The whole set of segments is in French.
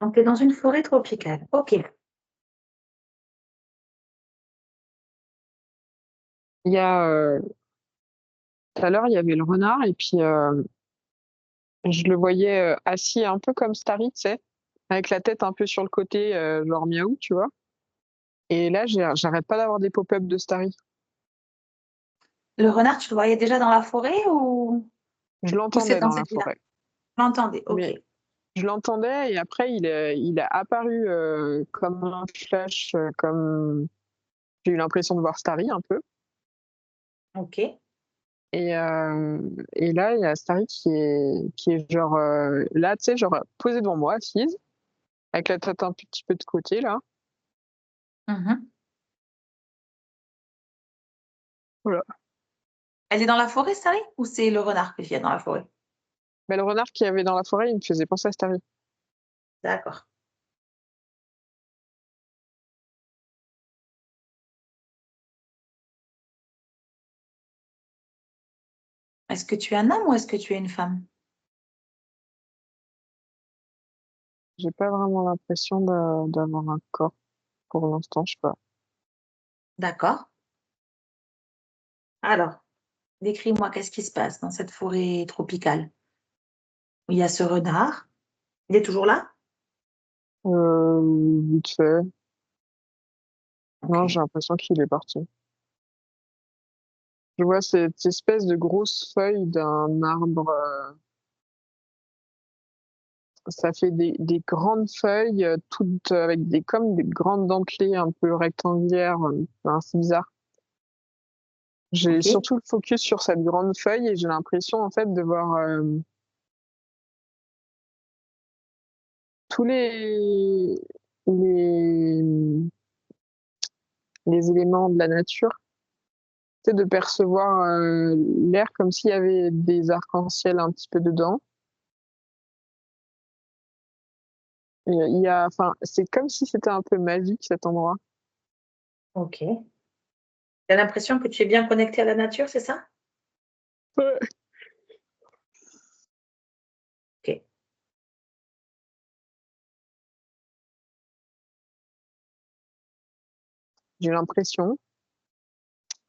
Donc, tu es dans une forêt tropicale. OK. Il y a, tout à l'heure, il y avait le renard et puis, je le voyais, assis un peu comme Starry, tu sais? Avec la tête un peu sur le côté, genre miaou, tu vois? Et là, j'arrête pas d'avoir des pop-up de Starry. Le renard, tu le voyais déjà dans la forêt Je ou c'est l'entendais dans dans la cette villa? forêt, Tu l'entendais? OK. mais je l'entendais et après il est apparu, comme un flash, comme j'ai eu l'impression de voir Starry un peu OK. et là, il y a Starry qui est genre, là, tu sais, genre, posée devant moi, assise, avec la tête un petit peu de côté là. Mmh. Voilà. Elle est dans la forêt, Sally? Ou c'est le renard qui vient dans la forêt? Mais le renard qu'il y avait dans la forêt, il me faisait penser à Starry. D'accord. Est-ce que tu es un homme ou est-ce que tu es une femme? J'ai pas vraiment l'impression d'avoir un corps pour l'instant, je sais pas. D'accord. Alors, décris-moi qu'est-ce qui se passe dans cette forêt tropicale? Il y a ce renard. Il est toujours là? Vite fait. Non, j'ai OK. l'impression qu'il est parti. Je vois cette espèce de grosse feuille d'un arbre, ça fait des grandes feuilles, toutes avec des comme des grandes dentelées un peu rectangulaires, enfin, c'est bizarre. J'ai OK. surtout le focus sur cette grande feuille et j'ai l'impression, en fait, de voir, tous les, mmh, les éléments de la nature. Tu sais, de percevoir, l'air comme s'il y avait des arcs-en-ciel un petit peu dedans. Et il y a enfin, c'est comme si c'était un peu magique cet endroit. OK. Tu as l'impression que tu es bien connecté à la nature, c'est ça? Ouais. OK. J'ai l'impression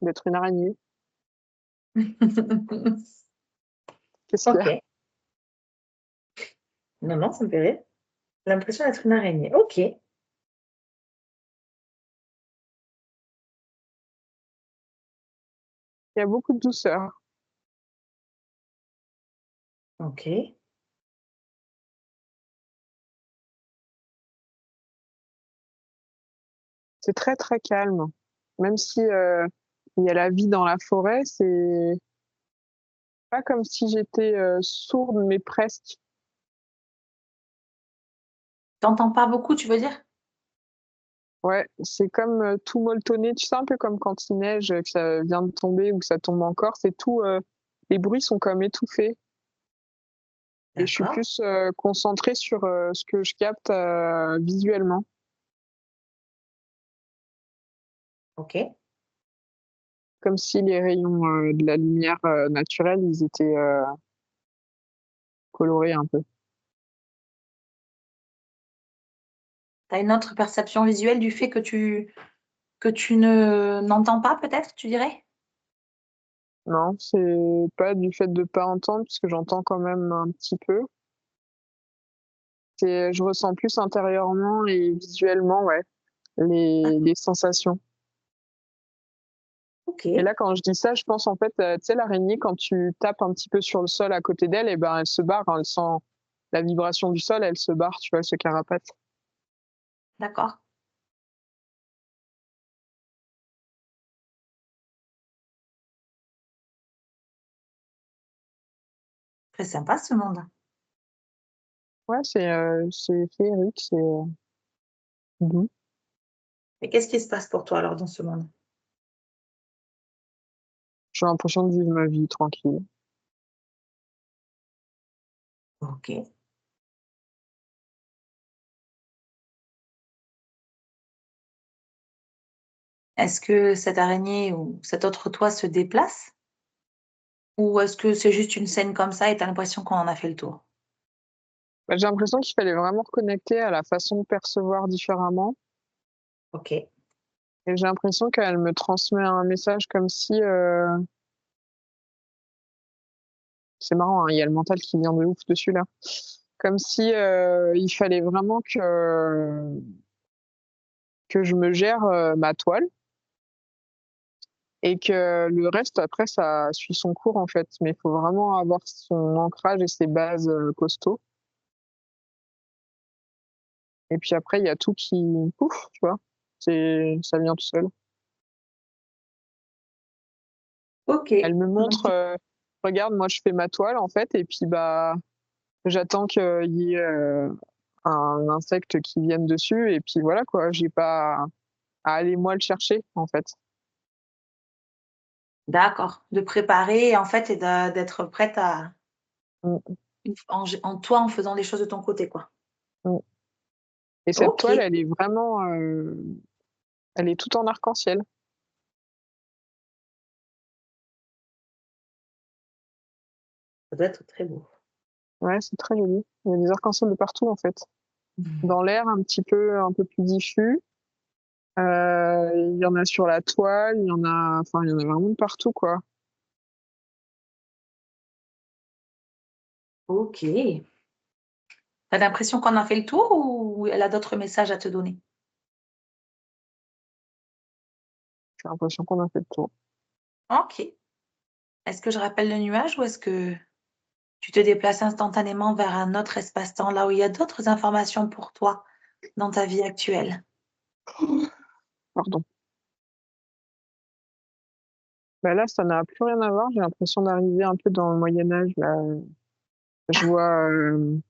d'être une araignée. Qu'est-ce qu'il y a? OK. Non, non, ça me fait rire. L'impression d'être une araignée. OK. Il y a beaucoup de douceur. OK. C'est très, très calme. Même si, il y a la vie dans la forêt, c'est pas comme si j'étais, sourde, mais presque. Tu entends pas beaucoup, tu veux dire? Ouais, c'est comme, tout molletonné. Tu sais, un peu comme quand il neige, que ça vient de tomber ou que ça tombe encore, c'est tout, les bruits sont comme étouffés et je suis D'accord. plus, concentrée sur, ce que je capte, visuellement. OK. Comme si les rayons, de la lumière, naturelle, ils étaient, colorés un peu. Tu as une autre perception visuelle du fait que tu ne n'entends pas peut-être, tu dirais? Non, c'est pas du fait de pas entendre, puisque j'entends quand même un petit peu. C'est je ressens plus intérieurement et visuellement, ouais, D'accord. les sensations. Et OK. là, quand je dis ça, je pense en fait, tu sais l'araignée quand tu tapes un petit peu sur le sol à côté d'elle et ben, elle se barre, hein, elle sent la vibration du sol, elle se barre, tu vois? Elle se carapate. D'accord. Très sympa ce monde. Ouais, c'est féerique, c'est, doux. Et qu'est-ce qui se passe pour toi alors dans ce monde? J'ai l'impression de vivre ma vie tranquille. OK. Est-ce que cette araignée ou cet autre toi se déplace? Ou est-ce que c'est juste une scène comme ça et tu as l'impression qu'on en a fait le tour? Bah, j'ai l'impression qu'il fallait vraiment reconnecter à la façon de percevoir différemment Ok. et j'ai l'impression qu'elle me transmet un message comme si, c'est marrant, hein, il y a le mental qui vient de ouf dessus là. Comme si, il fallait vraiment que je me gère, ma toile et que le reste après ça suit son cours en fait. Mais il faut vraiment avoir son ancrage et ses bases, costauds et puis après il y a tout qui pouf, tu vois? Ça vient tout seul. Ok. Elle me Donc, montre, «Regarde, moi je fais ma toile en fait et puis, bah, j'attends qu'il y ait, un insecte qui vienne dessus et puis voilà quoi, j'ai pas à aller moi le chercher en fait». d'accord. De préparer, en fait, et d'être prête à, Mmh, en toi, en faisant les choses de ton côté, quoi. mmh et cette Ok. toile, elle est vraiment, elle est toute en arc-en-ciel. Ça doit être très beau. Ouais, c'est très joli. Il y a des arcs-en-ciel de partout en fait. Mhm. Dans l'air un peu plus diffus, il y en a sur la toile, il y en a vraiment de partout quoi. Ok. T'as l'impression qu'on a fait le tour ou elle a d'autres messages à te donner? J'ai l'impression qu'on a fait le tour. Ok. Est-ce que je rappelle le nuage ou est-ce que tu te déplaces instantanément vers un autre espace-temps, là où il y a d'autres informations pour toi dans ta vie actuelle? Pardon. Bah, là, ça n'a plus rien à voir, j'ai l'impression d'arriver un peu dans le Moyen Âge là, je vois, tu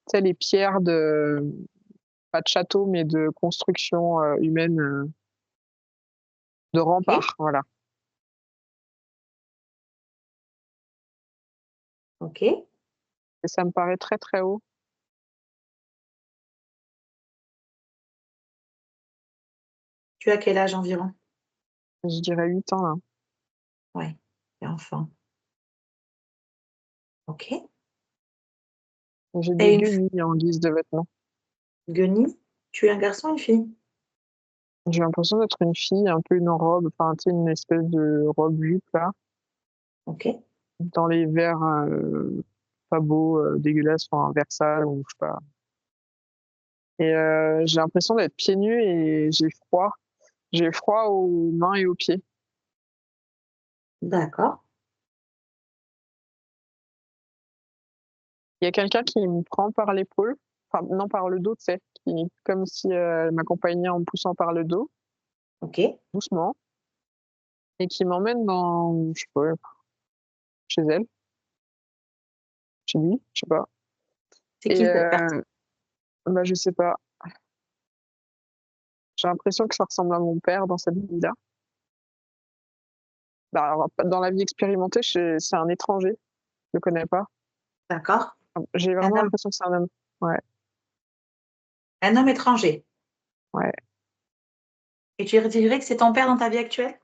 sais les pierres de pas de château, mais de construction, humaine, de Ok. remparts, voilà. Ok. Et ça me paraît très, très haut. Tu as quel âge environ? Je dirais 8 ans, là. Ouais, t'es enfant. Ok. J'ai des Et guenilles en guise de vêtements. guenille? Tu es un garçon ou une fille? J'ai l'impression d'être une fille, un peu une robe, enfin, tu sais, une espèce de robe jupe, là, Ok. dans les verres, pas beaux, dégueulasses, enfin, vert sale ou je sais pas. Et j'ai l'impression d'être pieds nus et j'ai froid. J'ai froid aux mains et aux pieds. D'accord. Il y a quelqu'un qui me prend par l'épaule, enfin non par le dos, tu sais, qui comme si, elle m'accompagnait en me poussant par le dos, Ok. doucement et qui m'emmène dans je sais pas, chez elle, chez lui, je sais pas C'est et qui cette personne? bah, je sais pas. J'ai l'impression que ça ressemble à mon père dans cette vie-là. Bah, alors dans la vie expérimentée, c'est un étranger, je le connais pas. D'accord. J'ai Un vraiment homme, l'impression que c'est un homme. Ouais, un homme étranger. ouais, Et tu dirais que c'est ton père dans ta vie actuelle?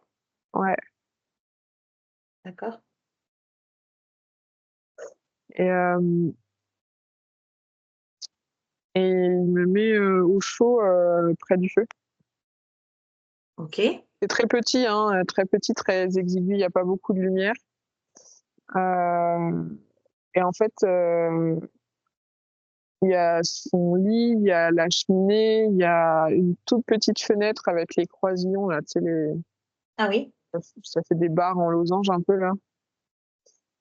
ouais D'accord. et il me met, au chaud, près du feu. Ok. C'est très petit, hein, très petit, très exigu, il y a pas beaucoup de lumière. Et en fait, il y a son lit, il y a la cheminée, il y a une toute petite fenêtre avec les croisillons là, tu sais les Ah oui. ça fait des barres en losange un peu là.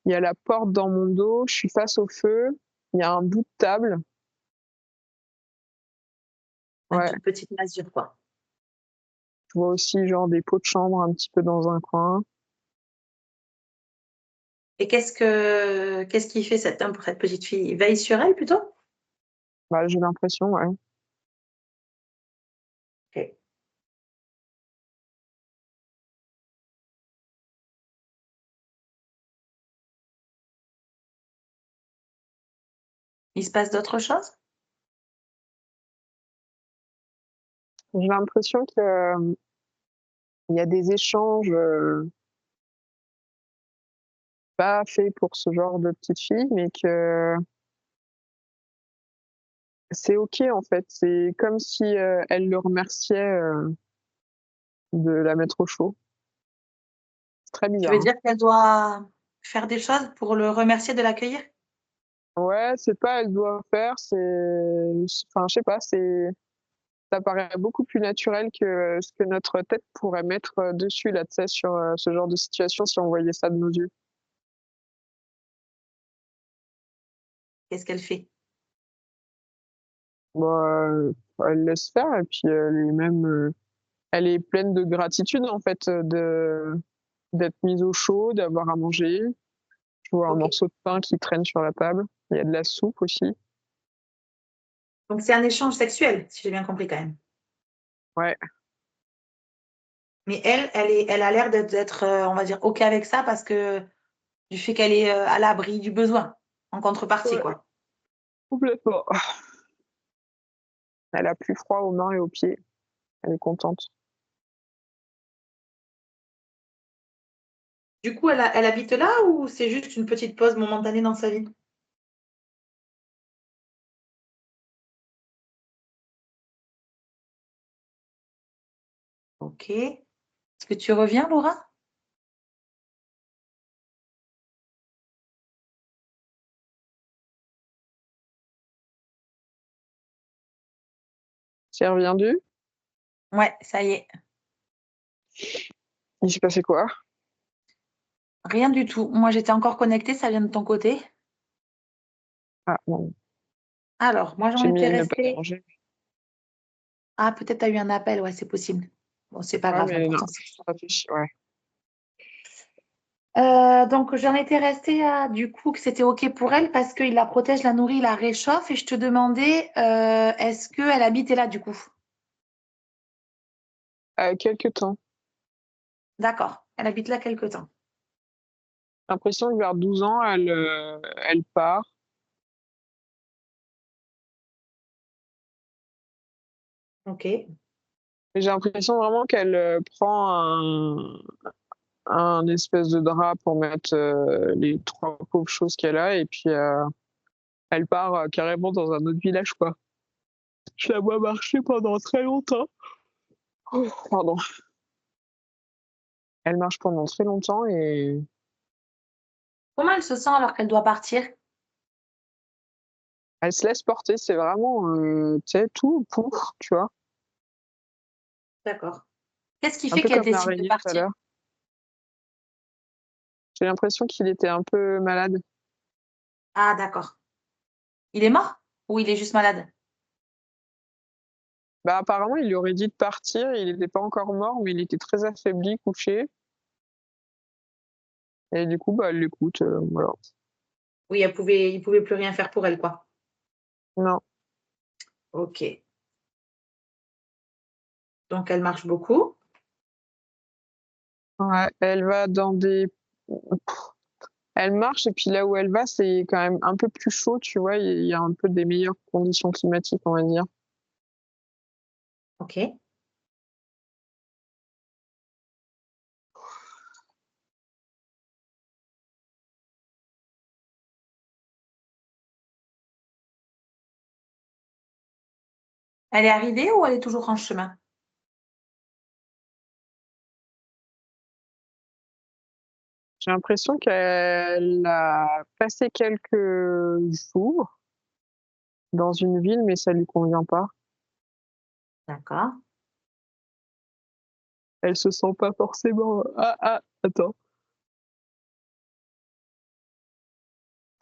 Il y a la porte dans mon dos, je suis face au feu, il y a un bout de table. Une Ouais, toute petite masure, quoi. je vois aussi genre des pots de chambre un petit peu dans un coin. Et qu'est-ce qu'il fait cet homme pour cette petite fille? Il veille sur elle plutôt? Bah, j'ai l'impression, ouais. Ok. Il se passe d'autres choses? J'ai l'impression que, il y a des échanges, pas faits pour ce genre de petite fille, mais que c'est OK, en fait. C'est comme si, elle le remerciait, de la mettre au chaud. C'est très Tu bizarre, veux hein. dire qu'elle doit faire des choses pour le remercier de l'accueillir? Ouais, c'est pas elle doit faire, enfin, je sais pas, ça paraît beaucoup plus naturel que ce que notre tête pourrait mettre, dessus, là, tu sais, sur, ce genre de situation si on voyait ça de nos yeux. Qu'est-ce qu'elle fait? Bah, elle laisse faire et puis elle est pleine de gratitude, en fait, d'être mise au chaud, d'avoir à manger. Je vois un OK. morceau de pain qui traîne sur la table. Il y a de la soupe aussi. Donc c'est un échange sexuel, si j'ai bien compris quand même. Ouais, Mais elle a l'air d'être, on va dire OK avec ça parce que du fait qu'elle est, à l'abri du besoin, en contrepartie, ouais, quoi. complètement. Elle a plus froid aux mains et aux pieds. Elle est contente. Du coup, elle habite là ou c'est juste une petite pause momentanée dans sa vie? OK. Est-ce que tu reviens, Laura? C'est reviendu? Ouais, ça y est. Il s'est passé quoi? Rien du tout. Moi, j'étais encore connectée, ça vient de ton côté? Ah bon, Alors, moi, j'en j'ai étais mis ne pas restée déranger. ah, peut-être tu as eu un appel, ouais, c'est possible. Bon, c'est pas Ouais, grave, mais non, l'important, c'est que ça fait ouais. donc j'en étais restée à, du coup, que c'était OK pour elle parce qu'il la protège, la nourrit, la réchauffe et je te demandais, est-ce qu'elle habitait là, du coup? Quelque temps. D'accord, elle habite là quelque temps. J'ai l'impression que vers 12 ans, elle part. OK, Mais j'ai l'impression vraiment qu'elle, prend un espèce de drap pour mettre, les 3 pauvres choses qu'elle a et puis, elle part, carrément dans un autre village, quoi. Je la vois marcher pendant très longtemps. Oh, pardon. Elle marche pendant très longtemps et comment elle se sent alors qu'elle doit partir? elle se laisse porter. C'est vraiment, tu sais, tout pour, tu vois? D'accord. Qu'est-ce qui Un fait peu qu'elle comme décide de l'araignée tout à partir? l'heure. J'ai l'impression qu'il était un peu malade. Ah d'accord. Il est mort? Ou il est juste malade? Bah, apparemment, il lui aurait dit de partir, il était pas encore mort, mais il était très affaibli, couché et du coup, bah, elle l'écoute, voilà. Oui, il pouvait plus rien faire pour elle, quoi. Non, OK. Donc elle marche beaucoup. ouais, elle va dans des elle marche et puis là où elle va, c'est quand même un peu plus chaud, tu vois? Il y a un peu des meilleures conditions climatiques, on va dire. OK. Elle est arrivée ou elle est toujours en chemin? J'ai l'impression qu'elle a passé quelques jours dans une ville, mais ça lui convient pas. D'accord. Elle se sent pas forcément, attends,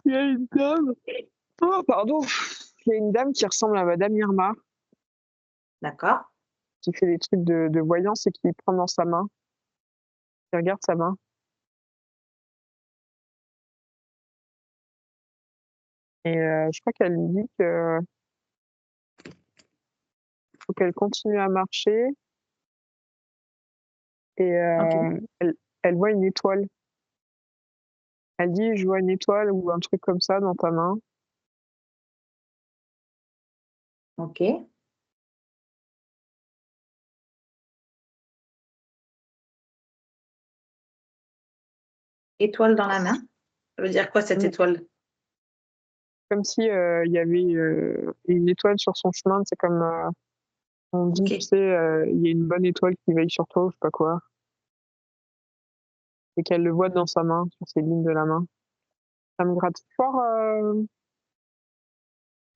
il y a une dame oh pardon! Il y a une dame qui ressemble à madame Irma, D'accord. qui fait des trucs de voyance et qui prend dans sa main, qui regarde sa main et je crois qu'elle lui dit que faut qu'elle continue à marcher et OK. elle voit une étoile. Elle dit: «Je vois une étoile» ou un truc comme ça dans ta main. OK. Étoile dans la main. Ça veut dire quoi cette Mmh, étoile? comme si il y avait une étoile sur son chemin. C'est comme on dit, Ok. tu sais, il y a une bonne étoile qui veille sur toi, ou je sais pas quoi, et qu'elle le voit dans sa main, sur ses lignes de la main. Ça me gratte fort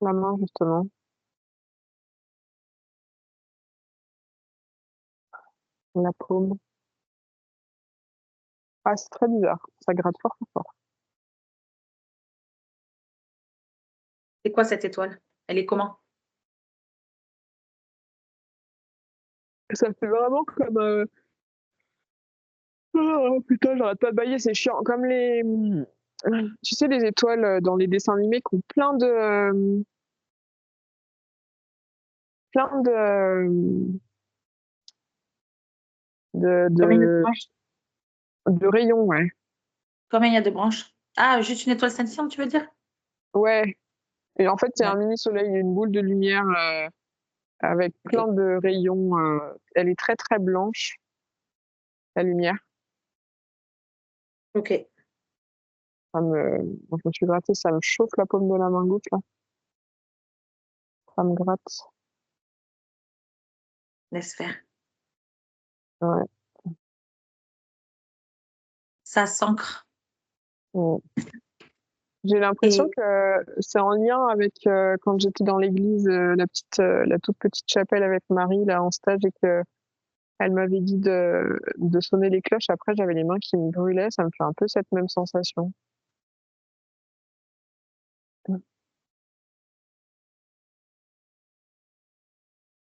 la main, justement, la paume. Ah, c'est très bizarre. Ça gratte fort, fort, fort. C'est quoi cette étoile? Elle est comment? Ça fait vraiment comme. Oh putain, j'arrête pas de bailler, c'est chiant. Comme les. Tu sais, les étoiles dans les dessins animés qui ont plein de, Combien il y a de de, branches? de rayons, ouais. Combien il y a de branches? Ah, juste une étoile scintillante, tu veux dire? Ouais. Et en fait, c'est un D'accord. mini-soleil, une boule de lumière avec Ok. plein de rayons. Elle est très, très blanche, la lumière. Ok. Quand je me suis grattée, ça me chauffe la paume de la main gauche, là. Ça me gratte. Laisse faire. Ouais. Ça s'ancre. Ouais. J'ai l'impression Et que c'est en lien avec quand j'étais dans l'église, la toute petite chapelle avec Marie, là, en stage, et que elle m'avait dit de sonner les cloches. Après, j'avais les mains qui me brûlaient. Ça me fait un peu cette même sensation.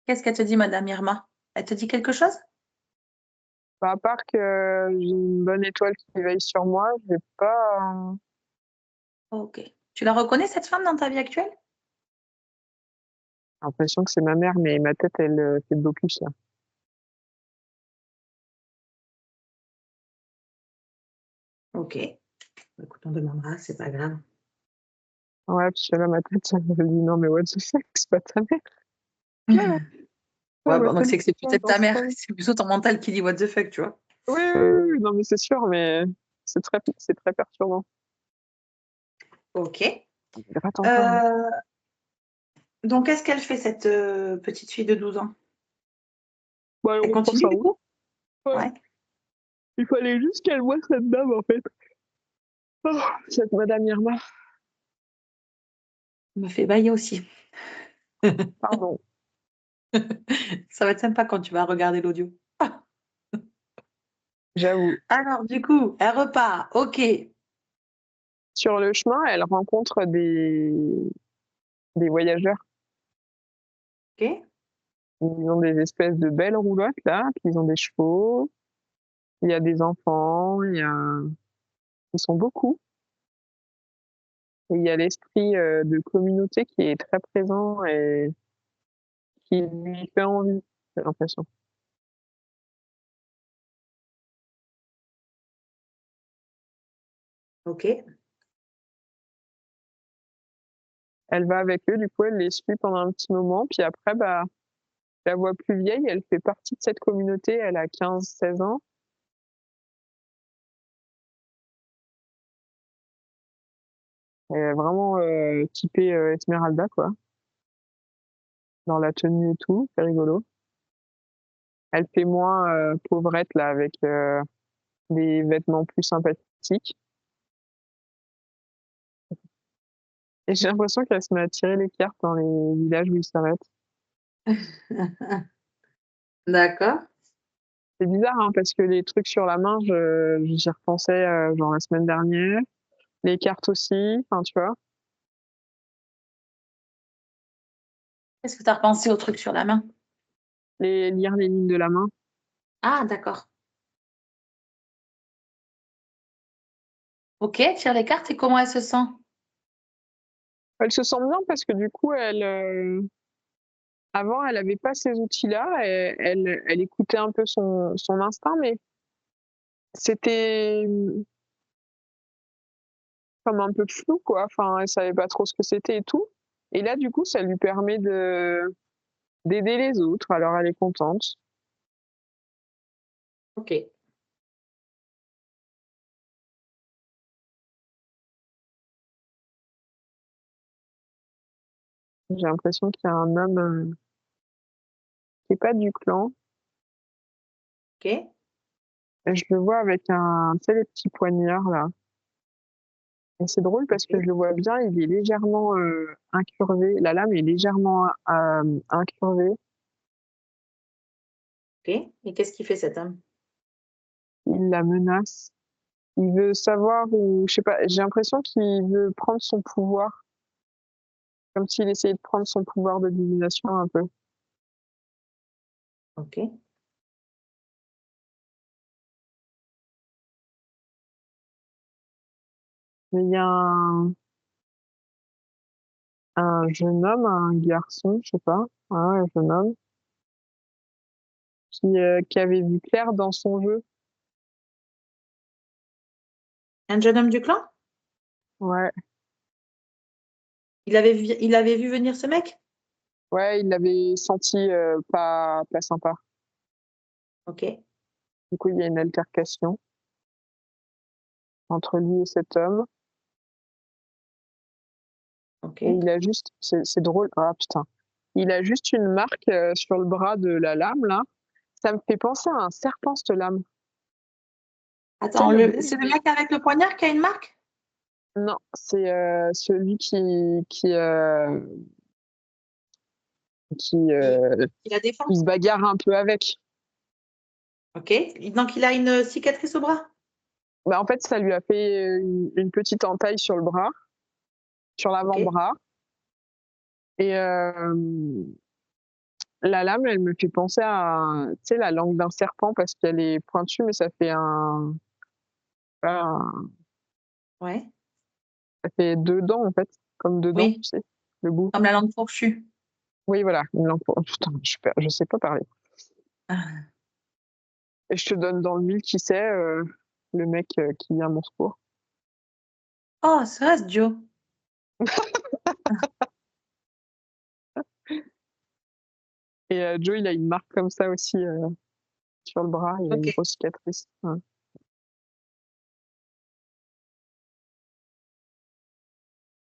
qu'est-ce qu'elle te dit, Madame Irma? Elle te dit quelque chose? Bah, à part que j'ai une bonne étoile qui veille sur moi, j'ai pas Ok. Tu la reconnais, cette femme, dans ta vie actuelle? l'impression que c'est ma mère, mais ma tête, elle fait de blocus, là. Ok. Écoute, on demandera, c'est pas grave. Ouais, puis là, ma tête, elle me dit non, mais what the fuck, c'est pas ta mère. Ah, Ouais, elle bon, donc m'appelle c'est que c'est pas peut-être dans ta ce mère. sens. C'est plutôt ton mental qui dit what the fuck, tu vois. Oui, oui, oui, oui, non, mais c'est sûr, mais c'est très perturbant. Ok. Il gratte encore, hein. Euh, donc, qu'est-ce qu'elle fait, cette petite fille de 12 ans? Bah, Elle on reprend continue, sa du route. coup? Ouais. Ouais. Il fallait juste qu'elle voie cette dame, en fait. Oh, cette Madame Irma. Elle me fait bailler aussi. Pardon. Ça va être sympa quand tu vas regarder l'audio. J'avoue. Alors, du coup, elle repart. Ok. Sur le chemin, elle rencontre des voyageurs. Ok. Ils ont des espèces de belles roulottes, là, puis ils ont des chevaux. Il y a des enfants, ils sont beaucoup. Et il y a l'esprit de communauté qui est très présent et qui lui fait envie, j'ai l'impression. Ok. Elle va avec eux, du coup, elle les suit pendant un petit moment, puis après, bah, je la vois plus vieille, elle fait partie de cette communauté, elle a 15, 16 ans. Elle est vraiment typée Esmeralda, quoi, dans la tenue et tout, c'est rigolo. Elle fait moins pauvrette, là, avec des vêtements plus sympathiques. Et j'ai l'impression qu'elle se met à tirer les cartes dans les villages où ils s'arrêtent. D'accord. C'est bizarre, hein, parce que les trucs sur la main, j'y repensais genre la semaine dernière. Les cartes aussi, enfin, tu vois. Qu'est-ce que tu as repensé au truc sur la main? Lire les lignes de la main. Ah, d'accord. Ok, tire les cartes et comment elle se sent? Elle se sent bien parce que du coup, avant, elle avait pas ces outils-là. Et elle écoutait un peu son instinct, mais c'était comme un peu flou, quoi. Enfin, elle savait pas trop ce que c'était et tout. Et là, du coup, ça lui permet d'aider les autres. Alors, elle est contente. Ok. J'ai l'impression qu'il y a un homme qui n'est pas du clan. Ok. Et je le vois avec tu sais, les petits poignards là. Et c'est drôle parce que Ok. je le vois bien, il est légèrement incurvé. La lame est légèrement incurvée. Ok. Et qu'est-ce qu'il fait cet homme? Il la menace. Il veut savoir ou je sais pas. J'ai l'impression qu'il veut prendre son pouvoir, comme s'il essayait de prendre son pouvoir de divination un peu. Ok. Mais il y a un jeune homme, un garçon, je sais pas, un jeune homme qui avait vu clair dans son jeu. Un jeune homme du clan? Ouais, Il avait vu venir ce mec? ouais, il l'avait senti pas sympa. Ok. Du coup, il y a une altercation entre lui et cet homme. Ok. Et il a juste, c'est drôle, ah putain, il a juste une marque sur le bras de la lame là. Ça me fait penser à un serpent cette lame. Tu sais Attends, le bout. c'est le mec avec le poignard qui a une marque? Non, c'est celui qui, Il, euh, il a qui défense. se bagarre un peu avec. Ok. Donc il a une cicatrice au bras? Bah, en fait, ça lui a fait une petite entaille sur le bras, sur Ok. l'avant-bras. Et la lame, elle me fait penser à, tu sais, la langue d'un serpent parce qu'elle est pointue, mais Ouais. ça fait deux dents en fait, comme deux dents, Oui. tu sais, le bout. Comme la langue fourchue. Oui, voilà, une langue. Oh, putain, je sais pas parler. Ah. Et je te donne dans le mille qui c'est le mec qui vient à mon secours. Oh, ça reste Joe. Et Joe, il a une marque comme ça aussi sur le bras, il a Ok. une grosse cicatrice. Ouais.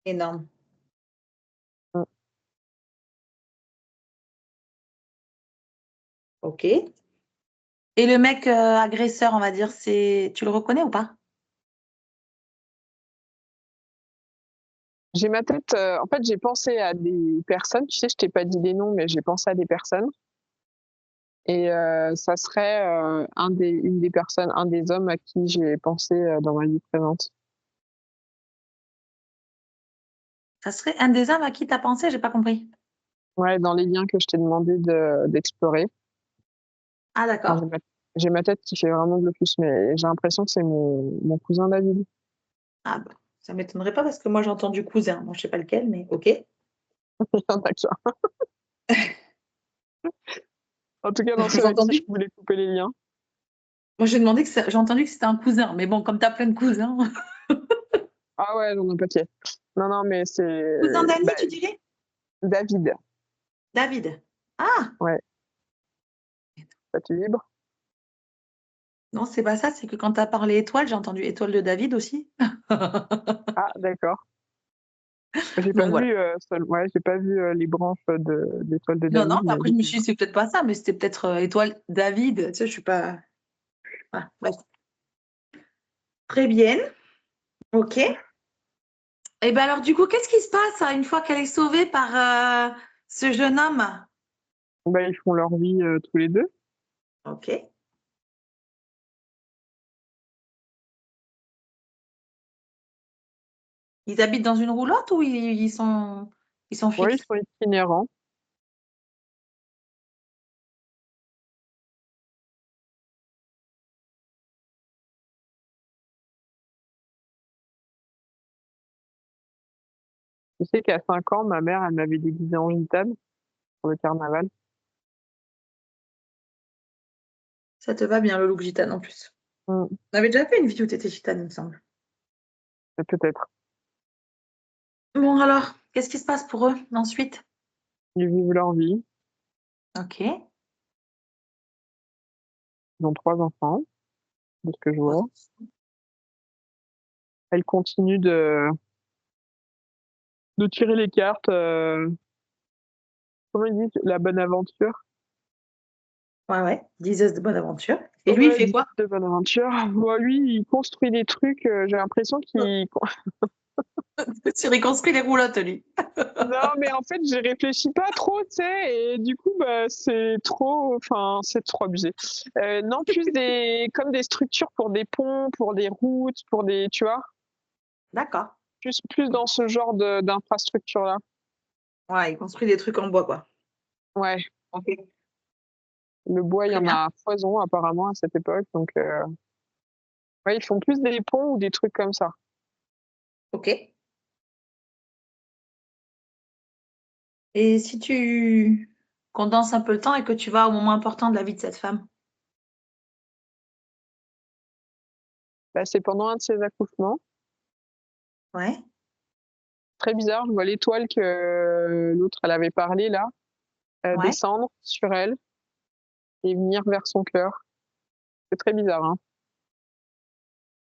Énorme. Mm. Ok. Et le mec agresseur, on va dire, tu le reconnais ou pas? J'ai ma tête, en fait, j'ai pensé à des personnes, tu sais, je t'ai pas dit des noms, mais j'ai pensé à des personnes. Et ça serait une des personnes, un des hommes à qui j'ai pensé dans ma vie présente. Ça serait un des hommes à qui t'as pensé? J'ai pas compris. Ouais, dans les liens que je t'ai demandé d'explorer. Ah, Enfin, d'accord. j'ai ma tête qui fait vraiment blocus, mais j'ai l'impression que c'est mon cousin David. Ah, bah, ça m'étonnerait pas parce que moi j'ai entendu cousin. Bon, je sais pas lequel, mais ok. Il y en a qu'un. En tout cas, non, J'ai c'est avec qui je entendu. voulais couper les liens. Moi, j'ai entendu que c'était un cousin, mais bon, comme tu as plein de cousins. Ah ouais, j'en ai un paquet. Non, non, mais Cousin bah, d'Annie, tu dirais? David. David. Ah, Ouais, ça te libre. non, c'est pas ça, c'est que quand tu as parlé étoile, j'ai entendu étoile de David aussi. Ah, d'accord. J'ai pas Donc voilà. vu, ouais, j'ai pas vu les branches d'étoile de Non, non, David, mais mais après je me suis dit, c'est peut-être pas ça, mais c'était peut-être étoile David. Tu sais, je suis pas. Voilà, bref. Très bien. Ok. Et ben alors, du coup, qu'est-ce qui se passe hein, une fois qu'elle est sauvée par ce jeune homme? bah, ils font leur vie tous les deux. Ok. Ils habitent dans une roulotte ou ils sont Ouais, ils fixes? sont itinérants. Tu sais qu'à 5 ans, ma mère, elle m'avait déguisée en gitane pour le carnaval. Ça te va bien, le look gitane en plus. Mm, On avait déjà fait une vidéo où t'étais gitane, il me semble. peut-être. Bon, alors, qu'est-ce qui se passe pour eux ensuite? Ils vivent leur vie. Ok. Ils ont 3 enfants, de ce que je vois. Elle continue de tirer les cartes. comment ils disent? La bonne aventure. Ouais, diseuse de bonne aventure. Et lui, il Ouais, fait quoi? de bonne aventure. Bon, lui, il construit des trucs, j'ai l'impression qu'il Tu reconstruis les roulottes, lui. non, mais en fait, j'y réfléchis pas trop, tu sais, et du coup, bah, c'est trop abusé. Non, plus comme des structures pour des ponts, pour des routes, pour des, tu vois? D'accord. Plus dans ce genre d'infrastructure-là. Ouais, il construit des trucs en bois, quoi. Ouais, Ok, le bois, il y très en bien. a à foison apparemment à cette époque, donc ouais, ils font plus des ponts ou des trucs comme ça. Ok. Et si tu condenses un peu le temps et que tu vas au moment important de la vie de cette femme? Bah, c'est pendant un de ses accouchements. Ouais, Très bizarre, je vois l'étoile que l'autre, elle avait parlé là, ouais, descendre sur elle et venir vers son cœur. C'est très bizarre, hein.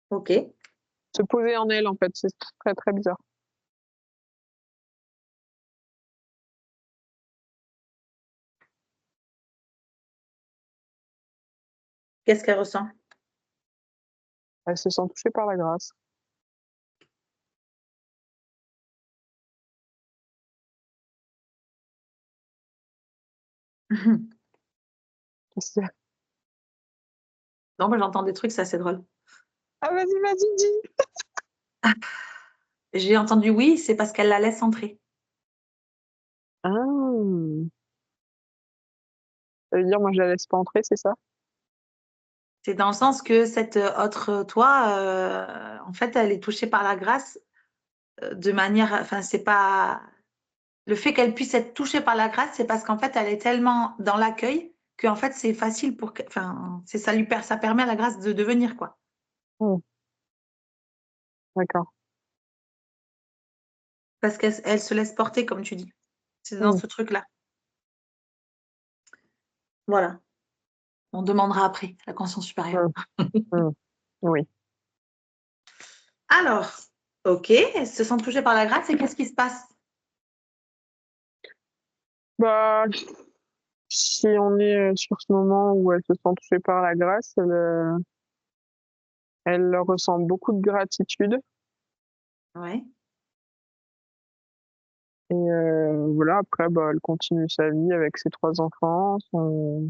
ok. Se poser en elle, en fait, c'est très, très bizarre. Qu'est-ce qu'elle ressent? Elle se sent touchée par la grâce. C'est Non, moi j'entends des trucs, c'est assez drôle. ah vas-y, dis! J'ai entendu oui, c'est parce qu'elle la laisse entrer. Ah! Ça veut dire moi je la laisse pas entrer, c'est ça? C'est dans le sens que cette autre toi, en fait, elle est touchée par la grâce de manière. Enfin, c'est pas. Le fait qu'elle puisse être touchée par la grâce, c'est parce qu'en fait, elle est tellement dans l'accueil qu'en fait, c'est facile pour. Enfin, c'est ça ça permet à la grâce de devenir, quoi. Mmh, d'accord. Parce qu'elle se laisse porter, comme tu dis. C'est dans Mmh, ce truc-là. Voilà. On demandera après, la conscience supérieure. mmh, mmh. Oui. Alors, ok, elles se sentent touchées par la grâce et qu'est-ce qui se passe? Bah, si on est, sur ce moment où elle se sent touchée par la grâce, elle ressent beaucoup de gratitude Ouais, et voilà, après, bah, elle continue sa vie avec ses 3 enfants, son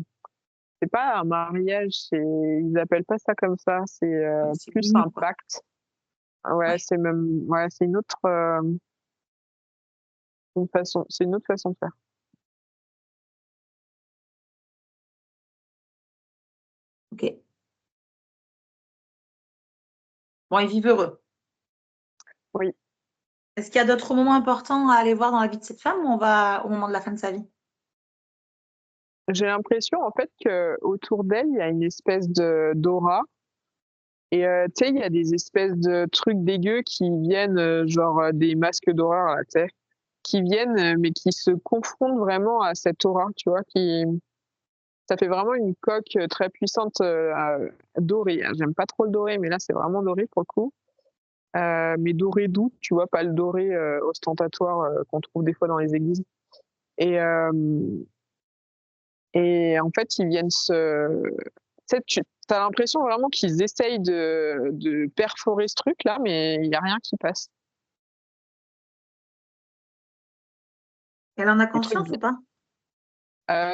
c'est pas un mariage, ils appellent pas ça comme ça, c'est, c'est plus mignon, un quoi. pacte. Ah ouais, Ouais, c'est même ouais, c'est une autre façon de faire. ok. Bon, ils vivent heureux. Oui, Est-ce qu'il y a d'autres moments importants à aller voir dans la vie de cette femme ou on va au moment de la fin de sa vie? j'ai l'impression en fait qu'autour d'elle, il y a une espèce d'aura et tu sais, il y a des espèces de trucs dégueux qui viennent, genre, des masques d'horreur là, tu sais? Qui viennent, mais qui se confrontent vraiment à cette aura, tu vois? Ça fait vraiment une coque, très puissante, dorée, hein. J'aime pas trop le doré, mais là, c'est vraiment doré pour le coup. Mais doré doux, tu vois? Pas le doré, ostentatoire, qu'on trouve des fois dans les églises et hem et en fait, ils viennent tu sais, tu as l'impression vraiment qu'ils essayent de perforer ce truc-là, mais il y a rien qui passe. Elle en a Le truc conscience ou pas?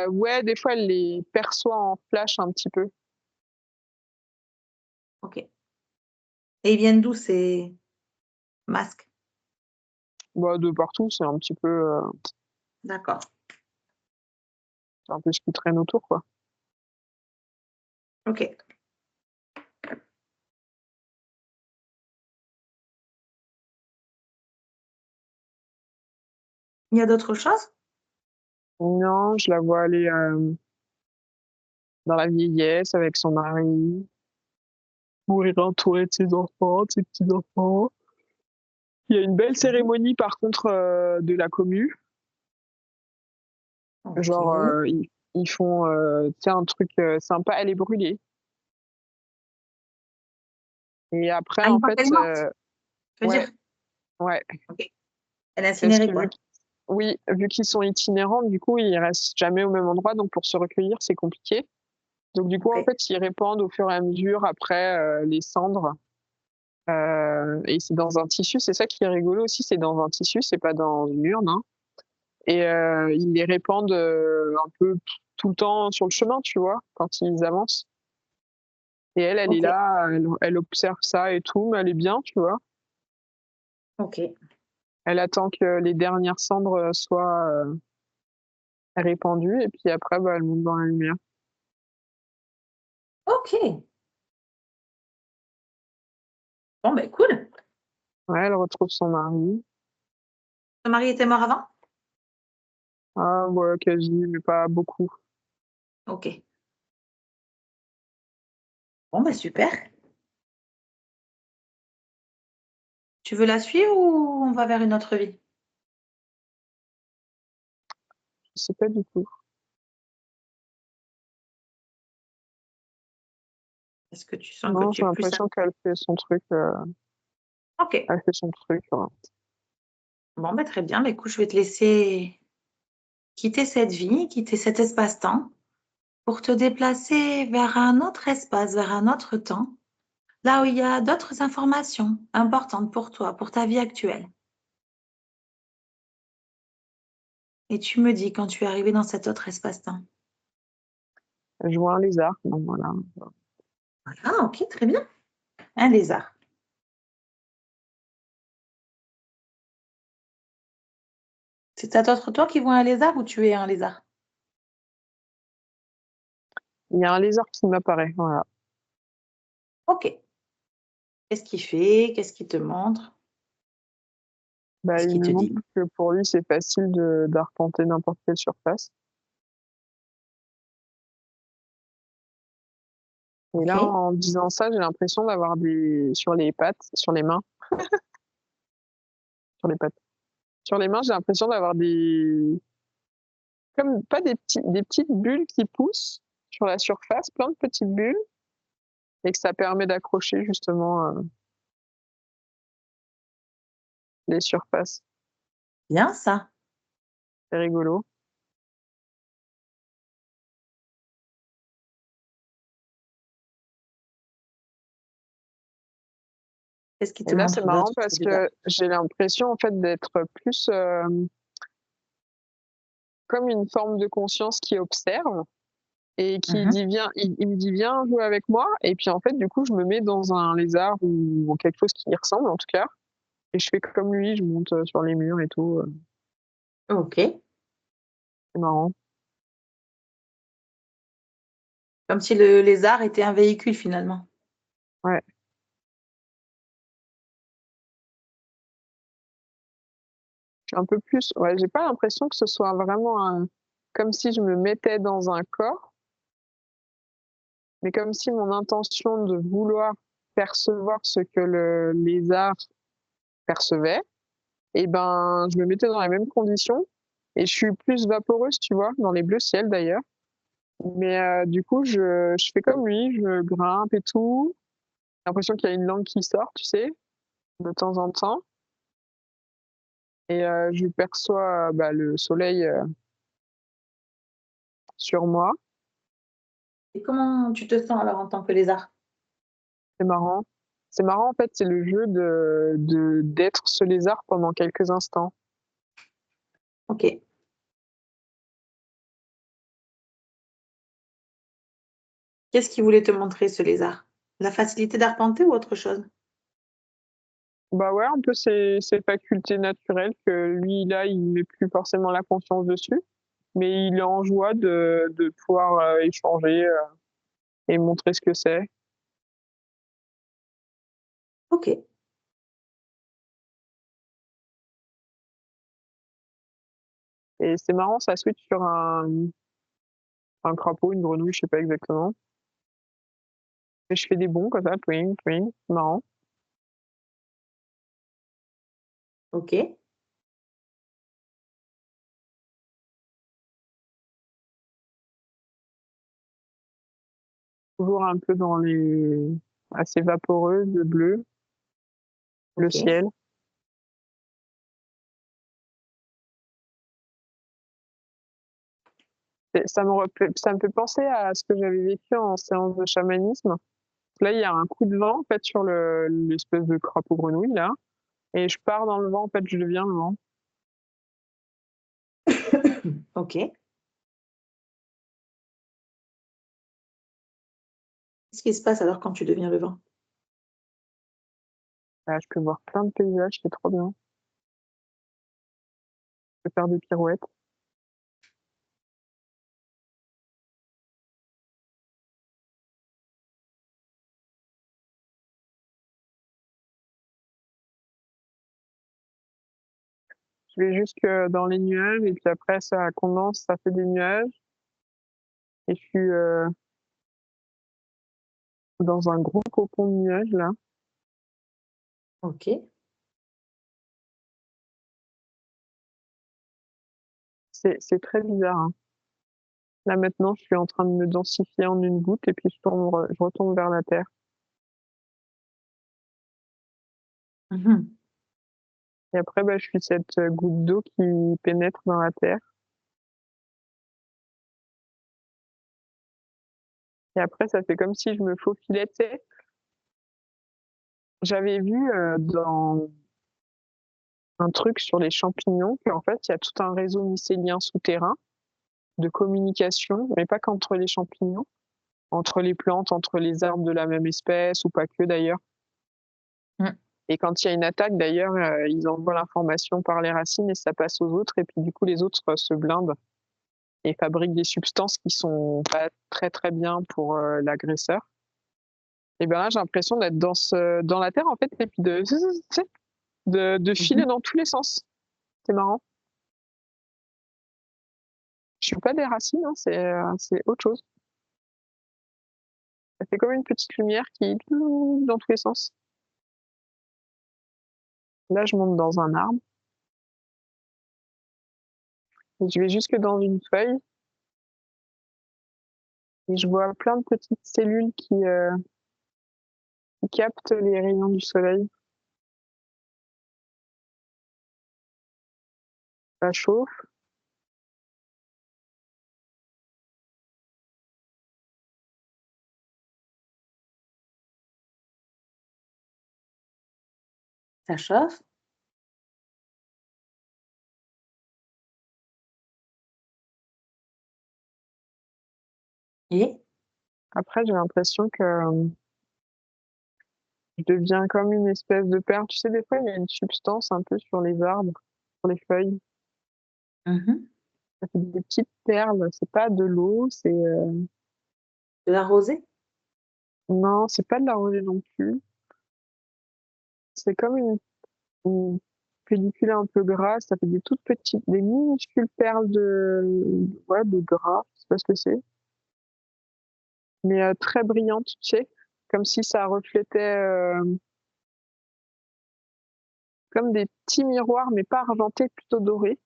ouais, des fois, elle les perçoit en flash un petit peu. Ok. Et ils viennent d'où ces masques? Bah, de partout, D'accord. c'est un peu ce qui traîne autour, quoi. Ok. Il y a d'autres choses? Non, je la vois aller, dans la vieillesse avec son mari, mourir entourée de ses enfants, de ses petits-enfants. Il y a une belle Mhm. cérémonie par contre, de la commu. Ok. Genre, ils font, tu sais un truc, sympa, elle est brûlée et après Ah, en une fois fait, qu'elle est morte, tu veux ouais, dire? ouais, Ok. Elle est parce incinérée, que quoi. Oui, vu qu'ils sont itinérants, du coup, ils restent jamais au même endroit, donc pour se recueillir, c'est compliqué. Donc du coup, en Ok. fait, ils répandent au fur et à mesure après, les cendres, et c'est dans un tissu. C'est ça qui est rigolo aussi, c'est dans un tissu, c'est pas dans une urne, hein, et ils les répandent, un peu tout le temps sur le chemin, tu vois? Quand ils avancent, et elle est Ok. là, elle observe ça et tout, mais elle est bien, tu vois? Ok. Elle attend que les dernières cendres, soient, répandues, et puis après, bah, elle monte dans la lumière. Ok. Bon, ben cool. Ouais, elle retrouve son mari. Ton mari était mort avant? Ah ouais, quasi, mais pas beaucoup. Ok. Bon, ben super. Tu veux la suivre ou on va vers une autre vie? Je sais pas du tout. Est-ce que tu sens que Non, tu j'ai es plus... l'impression qu'elle fait son truc, Ok. elle fait son truc, voilà. Bon, ben très bien. Ben, écoute, je vais te laisser quitter cette vie, quitter cet espace-temps pour te déplacer vers un autre espace, vers un autre temps, là où il y a d'autres informations importantes pour toi, pour ta vie actuelle. Et tu me dis quand tu es arrivé dans cet autre espace-temps. Je vois un lézard, donc voilà. Ah, ok, très bien. Un lézard. C'est à toi qui vois un lézard ou tu es un lézard? Il y a un lézard qui m'apparaît, voilà. Ok. Qu'est-ce qu'il fait? Qu'est-ce qu'il te montre? Bah, Qu'est-ce il qu'il me te montre dit? que pour lui, c'est facile d'arpenter n'importe quelle surface. Et là, Ok. en disant ça, j'ai l'impression d'avoir sur les pattes, sur les mains, sur les pattes, sur les mains, j'ai l'impression d'avoir comme pas des petites bulles qui poussent sur la surface, plein de petites bulles, et que ça permet d'accrocher justement, les surfaces. Bien ça. C'est rigolo. Qu'est-ce qu'il Et te là, c'est montre d'autre, marrant ce parce lézard? que j'ai l'impression, en fait, d'être plus, comme une forme de conscience qui observe et qui Mhm. dit: «Viens», il me dit: «Viens jouer avec moi», et puis, en fait, du coup, je me mets dans un lézard ou quelque chose qui y ressemble, en tout cas, et je fais comme lui, je monte, sur les murs et tout, Ok. c'est marrant. Comme si le lézard était un véhicule finalement. Ouais, je suis un peu plus, ouais, j'ai pas l'impression que ce soit vraiment comme si je me mettais dans un corps, mais comme si mon intention de vouloir percevoir ce que le lézard percevait, et ben, je me mettais dans les mêmes conditions, et je suis plus vaporeuse, tu vois? Dans les bleus ciel d'ailleurs, mais du coup, je fais comme lui, je grimpe et tout. J'ai l'impression qu'il y a une langue qui sort, tu sais? De temps en temps, et je perçois, bah, le soleil, sur moi. Et comment tu te sens alors en tant que lézard? C'est marrant. C'est marrant, en fait, c'est le jeu d'être ce lézard pendant quelques instants. Ok. Qu'est-ce qu'il voulait te montrer ce lézard? La facilité d'arpenter ou autre chose? Bah, ouais, un peu ses facultés naturelles que lui, là, il met plus forcément la conscience dessus, mais il est en joie de pouvoir, échanger, et montrer ce que c'est. Ok. Et c'est marrant, ça switch sur un crapaud, une grenouille, je sais pas exactement. Et je fais des bonds comme ça, twing, twing, c'est marrant. Ok. Toujours un peu dans les assez vaporeuses, le bleu, le Ok. ciel. Ça me fait penser à ce que j'avais vécu en séance de chamanisme. Là, il y a un coup de vent, en fait, sur l'espèce de crapaud grenouille, là. Et je pars dans le vent, en fait, je deviens le vent. Ok. Qu'est-ce qui se passe alors quand tu deviens le vent? Là, je peux voir plein de paysages, c'est trop bien. Je peux faire des pirouettes. Je vais jusque dans les nuages, et puis après, ça condense, ça fait des nuages. Et je suis dans un gros cocon de nuages, là. Ok. C'est très bizarre, hein. Là, maintenant, je suis en train de me densifier en une goutte, et puis je retourne vers la terre. Mhm. Et après, bah, je suis cette goutte d'eau qui pénètre dans la terre. Et après, ça fait comme si je me faufilais, tu sais. J'avais vu dans un truc sur les champignons qu'en fait, il y a tout un réseau mycélien souterrain de communication, mais pas qu'entre les champignons, entre les plantes, entre les arbres de la même espèce, ou pas que d'ailleurs. Mm. Et quand il y a une attaque, d'ailleurs, ils envoient l'information par les racines et ça passe aux autres. Et puis du coup, les autres se blindent et fabriquent des substances qui sont pas très très bien pour l'agresseur. Et bien là, j'ai l'impression d'être dans la terre en fait, et puis de filer Mhm. dans tous les sens. C'est marrant. Je suis pas des racines, hein, c'est autre chose. Ça fait comme une petite lumière qui dans tous les sens. Là, je monte dans un arbre. Et je vais jusque dans une feuille et je vois plein de petites cellules qui captent les rayons du soleil. Ça chauffe. Ça chauffe. Et Après, j'ai l'impression que je deviens comme une espèce de perle. Tu sais, des fois, il y a une substance un peu sur les arbres, sur les feuilles. Mhm. Ça fait des petites perles. C'est pas de l'eau, c'est De la rosée? non, c'est pas de la rosée non plus. C'est comme une pellicule un peu grasse. Ça fait des toutes petites, des minuscules perles ouais, de gras. Je sais pas ce que c'est, mais très brillantes, tu sais, comme si ça reflétait comme des petits miroirs, mais pas argentés, plutôt dorés.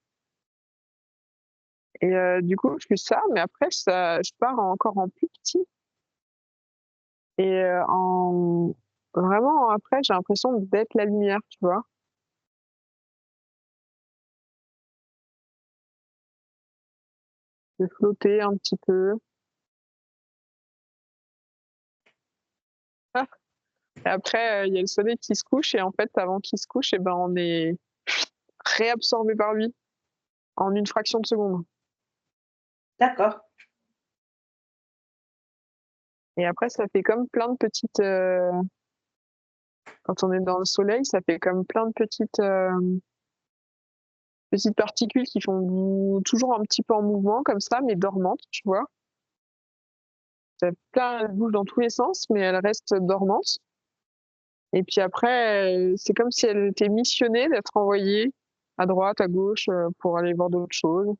Et du coup, je fais ça, mais après, je pars encore en plus petit. Et vraiment, après, j'ai l'impression d'être la lumière, tu vois, de flotter un petit peu. Ah. Et après, il y a le soleil qui se couche, et en fait, avant qu'il se couche, et ben, on est réabsorbé par lui en une fraction de seconde. D'accord. Et après, ça fait comme plein de petites. Quand on est dans le soleil, ça fait comme plein de petites particules qui font toujours un petit peu en mouvement, comme ça, mais dormantes, tu vois. Elles bougent dans tous les sens, mais elles restent dormantes. Et puis après, c'est comme si elles étaient missionnées d'être envoyées à droite, à gauche, pour aller voir d'autres choses.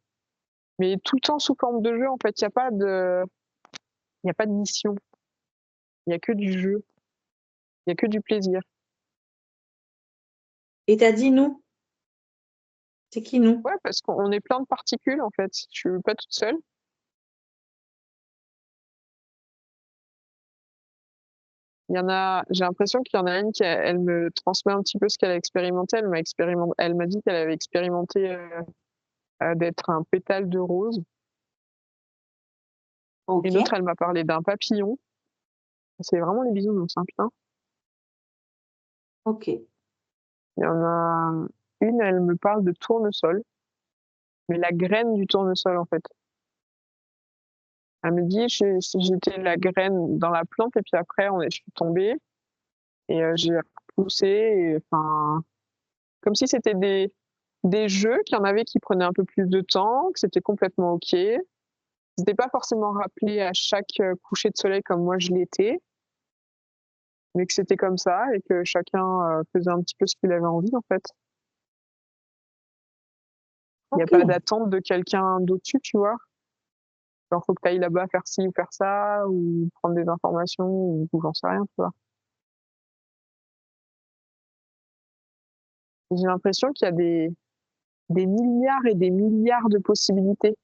Mais tout le temps sous forme de jeu, en fait. Il y a pas de mission. Il y a que du jeu. Il y a que du plaisir. Et t'as dit nous? C'est qui nous? Ouais, parce qu'on est plein de particules, en fait. Je suis pas toute seule. J'ai l'impression qu'il y en a une elle me transmet un petit peu ce qu'elle a expérimenté. Elle m'a dit qu'elle avait expérimenté d'être un pétale de rose. Ok. Une autre, elle m'a parlé d'un papillon. C'est vraiment les bisounours, hein, putain. Ok. Il y en a une, elle me parle de tournesol, mais la graine du tournesol, en fait. Elle me dit, j'étais la graine dans la plante, et puis après, je suis tombée, et j'ai repoussé, et, enfin, comme si c'était des jeux, qu'il y en avait qui prenaient un peu plus de temps, que c'était complètement OK. C'était pas forcément rappelé à chaque coucher de soleil comme moi je l'étais, mais que c'était comme ça et que chacun faisait un petit peu ce qu'il avait envie, en fait. Il n'y a Ok. pas d'attente de quelqu'un d'au-dessus, tu vois. Genre, faut que tu ailles là-bas faire ci ou faire ça, ou prendre des informations, ou j'en sais rien, tu vois. J'ai l'impression qu'il y a des milliards et des milliards de possibilités.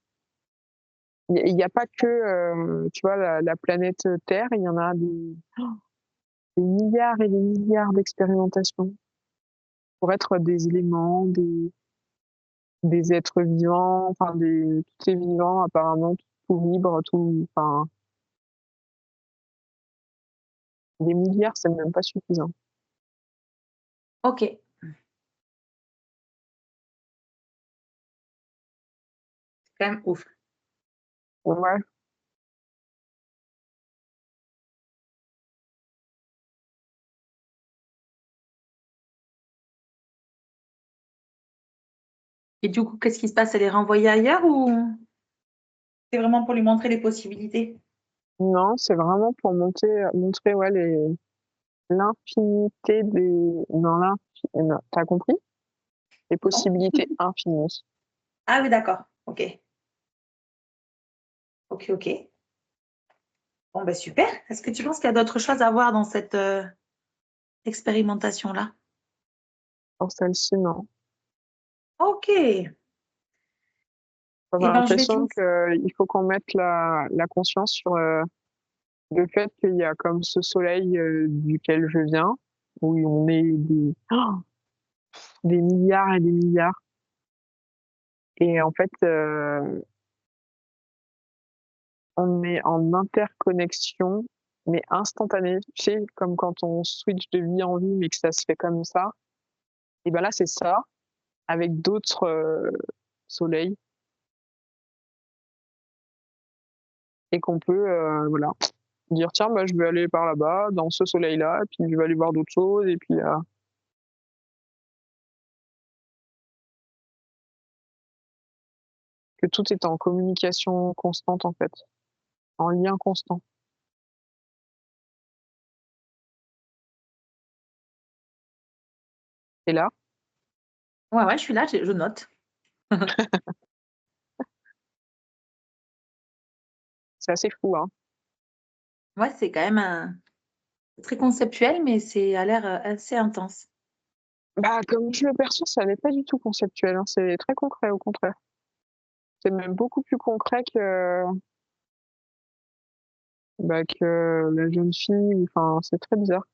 Il n'y a pas que, tu vois, la planète Terre, il y en a des milliards et des milliards d'expérimentations pour être des éléments, des êtres vivants, enfin, tout est vivant, apparemment, tout vibre, tout, enfin, des milliards, c'est même pas suffisant. Ok. C'est quand même ouf. Ouais. Et du coup, qu'est-ce qui se passe? Elle est renvoyée ailleurs ou c'est vraiment pour lui montrer les possibilités? Non, c'est vraiment pour montrer, ouais, l'infinité non, t'as compris? Les Non. possibilités infinies. Ah oui, d'accord. Ok. Ok, ok. Bon, ben super. Est-ce que tu penses qu'il y a d'autres choses à voir dans cette expérimentation-là? Pour celle-ci, non. Ok. J'ai Eh bien, je vais l'impression tout. qu'il faut qu'on mette la conscience sur le fait qu'il y a comme ce soleil duquel je viens, où on est des milliards et des milliards. Et en fait, on est en interconnexion, mais instantanée. Tu sais, comme quand on switch de vie en vie, mais que ça se fait comme ça. Et ben là, c'est ça, avec d'autres soleils, et qu'on peut, voilà, dire tiens, bah, je vais aller par là-bas, dans ce soleil-là, et puis je vais aller voir d'autres choses, et puis que tout est en communication constante, en fait, en lien constant. Et là, Ouais, ouais, je suis là, je note. c'est assez fou, hein. Ouais, c'est quand même très conceptuel, mais c'est à l'air assez intense. Bah, comme je le perçois, ça n'est pas du tout conceptuel, hein, c'est très concret, au contraire. C'est même beaucoup plus concret que la jeune fille, enfin, c'est très bizarre.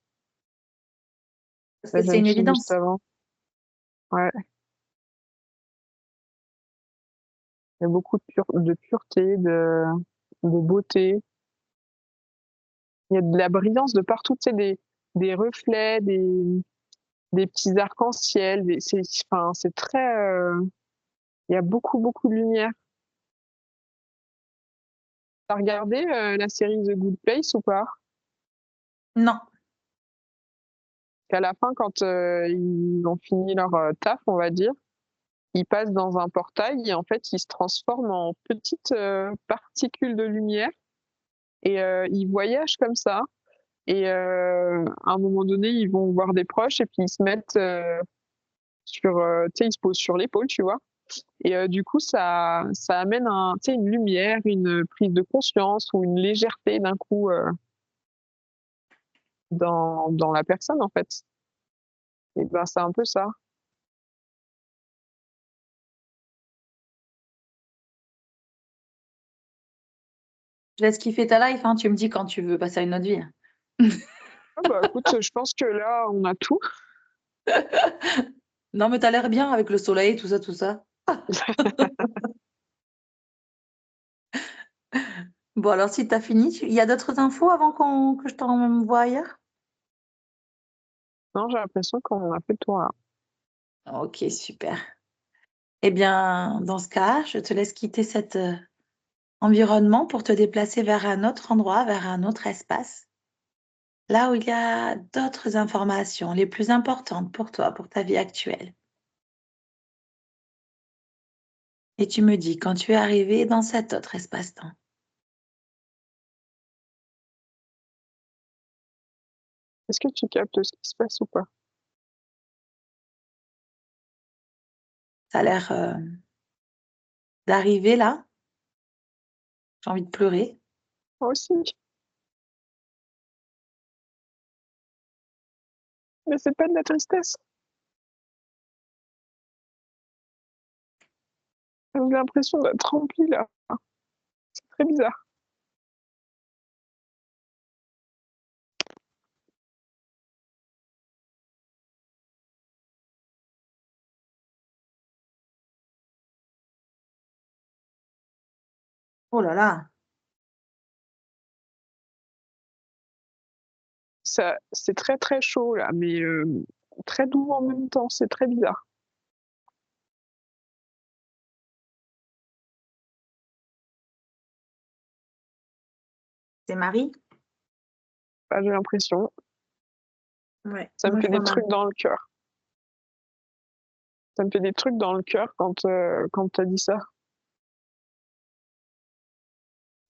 Parce La que c'est jeune une fille juste évidence. avant. Ouais, il y a beaucoup de pureté, de beauté. Il y a de la brillance de partout, tu sais, des reflets, des petits arcs-en-ciel. Enfin, c'est très. Il y a beaucoup, beaucoup de lumière. T'as regardé la série The Good Place ou pas? Non. Qu'à la fin, quand ils ont fini leur taf, on va dire, ils passent dans un portail et en fait, ils se transforment en petites particules de lumière et ils voyagent comme ça. Et à un moment donné, ils vont voir des proches et puis ils se mettent tu sais, ils se posent sur l'épaule, tu vois. Et du coup, ça amène tu sais, une lumière, une prise de conscience ou une légèreté d'un coup dans la personne, en fait. Et ben, c'est un peu ça. Je laisse kiffer ta life, hein. Tu me dis quand tu veux passer à une autre vie. Ah bah écoute, je pense que là, on a tout. Non, mais t'as l'air bien avec le soleil, tout ça, tout ça. Bon, alors si tu as fini, il y a d'autres infos avant que je t'envoie ailleurs? Non, j'ai l'impression qu'on a fait le tour là. Ok, super. Eh bien, dans ce cas, je te laisse quitter cet environnement pour te déplacer vers un autre endroit, vers un autre espace, là où il y a d'autres informations, les plus importantes pour toi, pour ta vie actuelle. Et tu me dis quand tu es arrivé dans cet autre espace-temps. Est-ce que tu captes ce qui se passe ou pas? Ça a l'air d'arriver là. J'ai envie de pleurer. Moi aussi. Mais c'est pas de la tristesse. J'ai l'impression d'être remplie là. C'est très bizarre. Oh là là. Ça, c'est très très chaud là, mais très doux en même temps. C'est très bizarre. C'est Marie? Bah, j'ai l'impression. Ouais, Ça me moi fait je vois des Marie. trucs dans le cœur. Ça me fait des trucs dans le cœur quand t'as dit ça.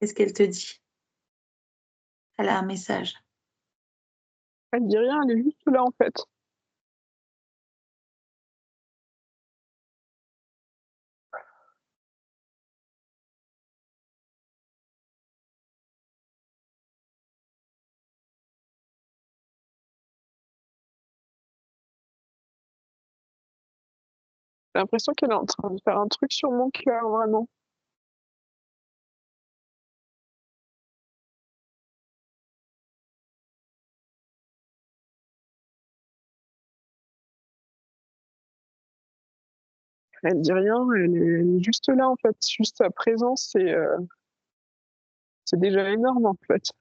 Qu'est-ce qu'elle te dit? Elle a un message. Elle dit rien, elle est juste là en fait. J'ai l'impression qu'elle est en train de faire un truc sur mon cœur, vraiment. Elle dit rien, elle est juste là en fait. Juste sa présence, c'est déjà énorme en fait.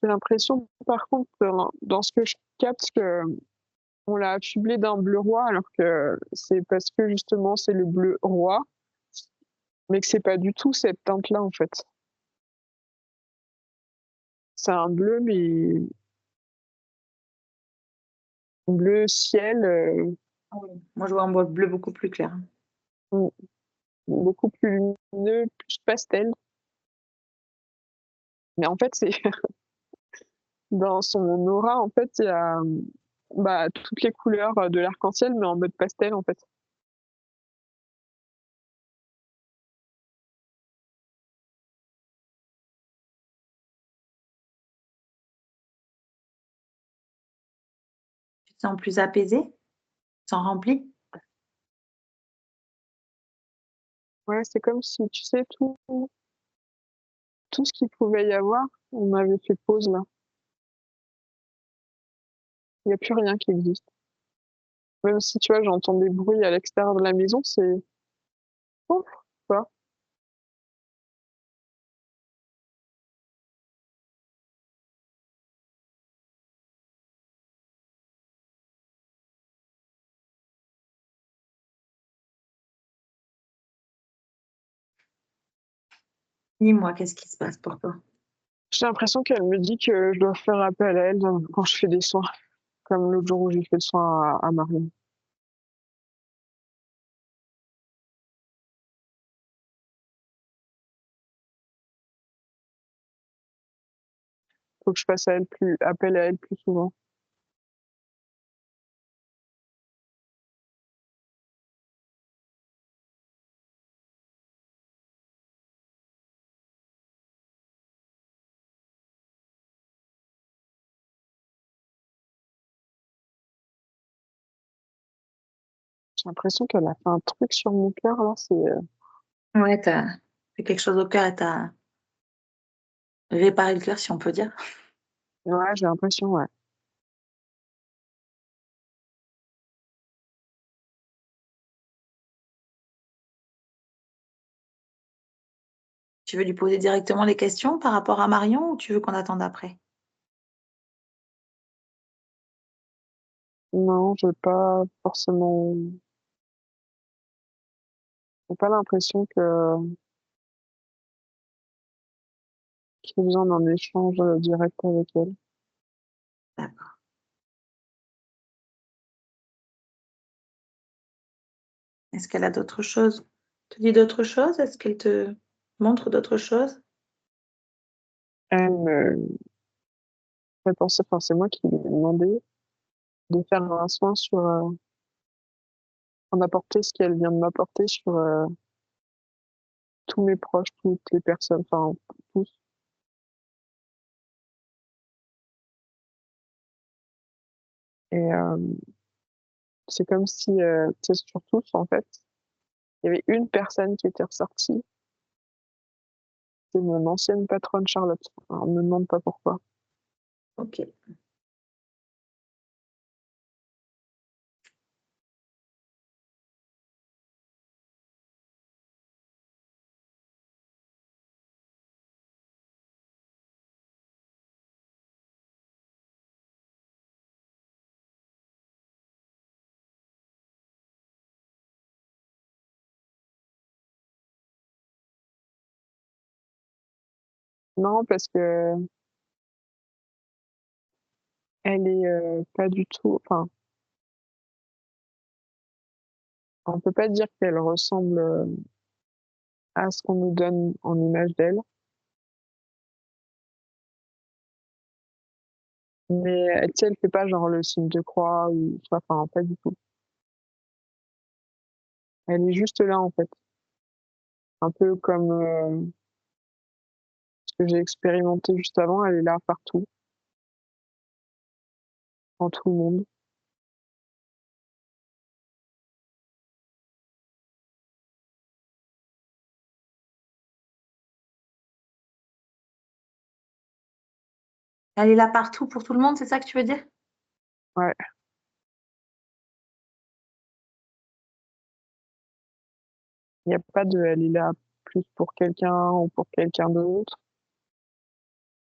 J'ai l'impression, par contre, dans ce que je capte, que on l'a affublé d'un bleu roi, alors que c'est parce que justement c'est le bleu roi, mais que c'est pas du tout cette teinte-là en fait. C'est un bleu, mais bleu ciel, Ah oui. Moi je vois un bleu beaucoup plus clair. beaucoup plus lumineux, plus pastel. Mais en fait, c'est dans son aura, en fait, il y a bah, toutes les couleurs de l'arc-en-ciel, mais en mode pastel en fait. Tu te sens plus apaisé? Tu te sens rempli? Ouais, c'est comme si, tu sais, tout ce qu'il pouvait y avoir, on avait fait pause là. Il n'y a plus rien qui existe. Même si, tu vois, j'entends des bruits à l'extérieur de la maison, c'est... Oh, quoi. Dis-moi, qu'est-ce qui se passe pour toi? J'ai l'impression qu'elle me dit que je dois faire appel à elle quand je fais des soins, comme l'autre jour où j'ai fait le soin à Marion. Faut que je fasse appel à elle plus souvent. J'ai l'impression qu'elle a fait un truc sur mon cœur, là, c'est... Ouais, t'as fait quelque chose au cœur et t'as réparé le cœur, si on peut dire. Ouais, j'ai l'impression, ouais. Tu veux lui poser directement les questions par rapport à Marion ou tu veux qu'on attende après? Non, j'ai pas forcément... J'ai pas l'impression qu'il y ait besoin d'un échange direct avec elle. D'accord. Est-ce qu'elle a d'autres choses? Te dit d'autres choses? Est-ce qu'elle te montre d'autres choses? Elle me fait penser... Enfin, c'est moi qui lui ai demandé de faire un soin sur... en apporter ce qu'elle vient de m'apporter sur tous mes proches, toutes les personnes, enfin, tous. Et c'est comme si, tu sais, sur tous, en fait, il y avait une personne qui était ressortie, c'est mon ancienne patronne Charlotte. Alors, on me demande pas pourquoi. Ok. Non, parce que elle est pas du tout. Enfin, on peut pas dire qu'elle ressemble à ce qu'on nous donne en image d'elle, mais tu sais, elle fait pas genre le signe de croix ou enfin, pas du tout. Elle est juste là en fait, un peu comme ce que j'ai expérimenté juste avant. Elle est là partout, en tout le monde. Elle est là partout pour tout le monde, c'est ça que tu veux dire? Ouais, il y a pas de, elle est là plus pour quelqu'un ou pour quelqu'un d'autre.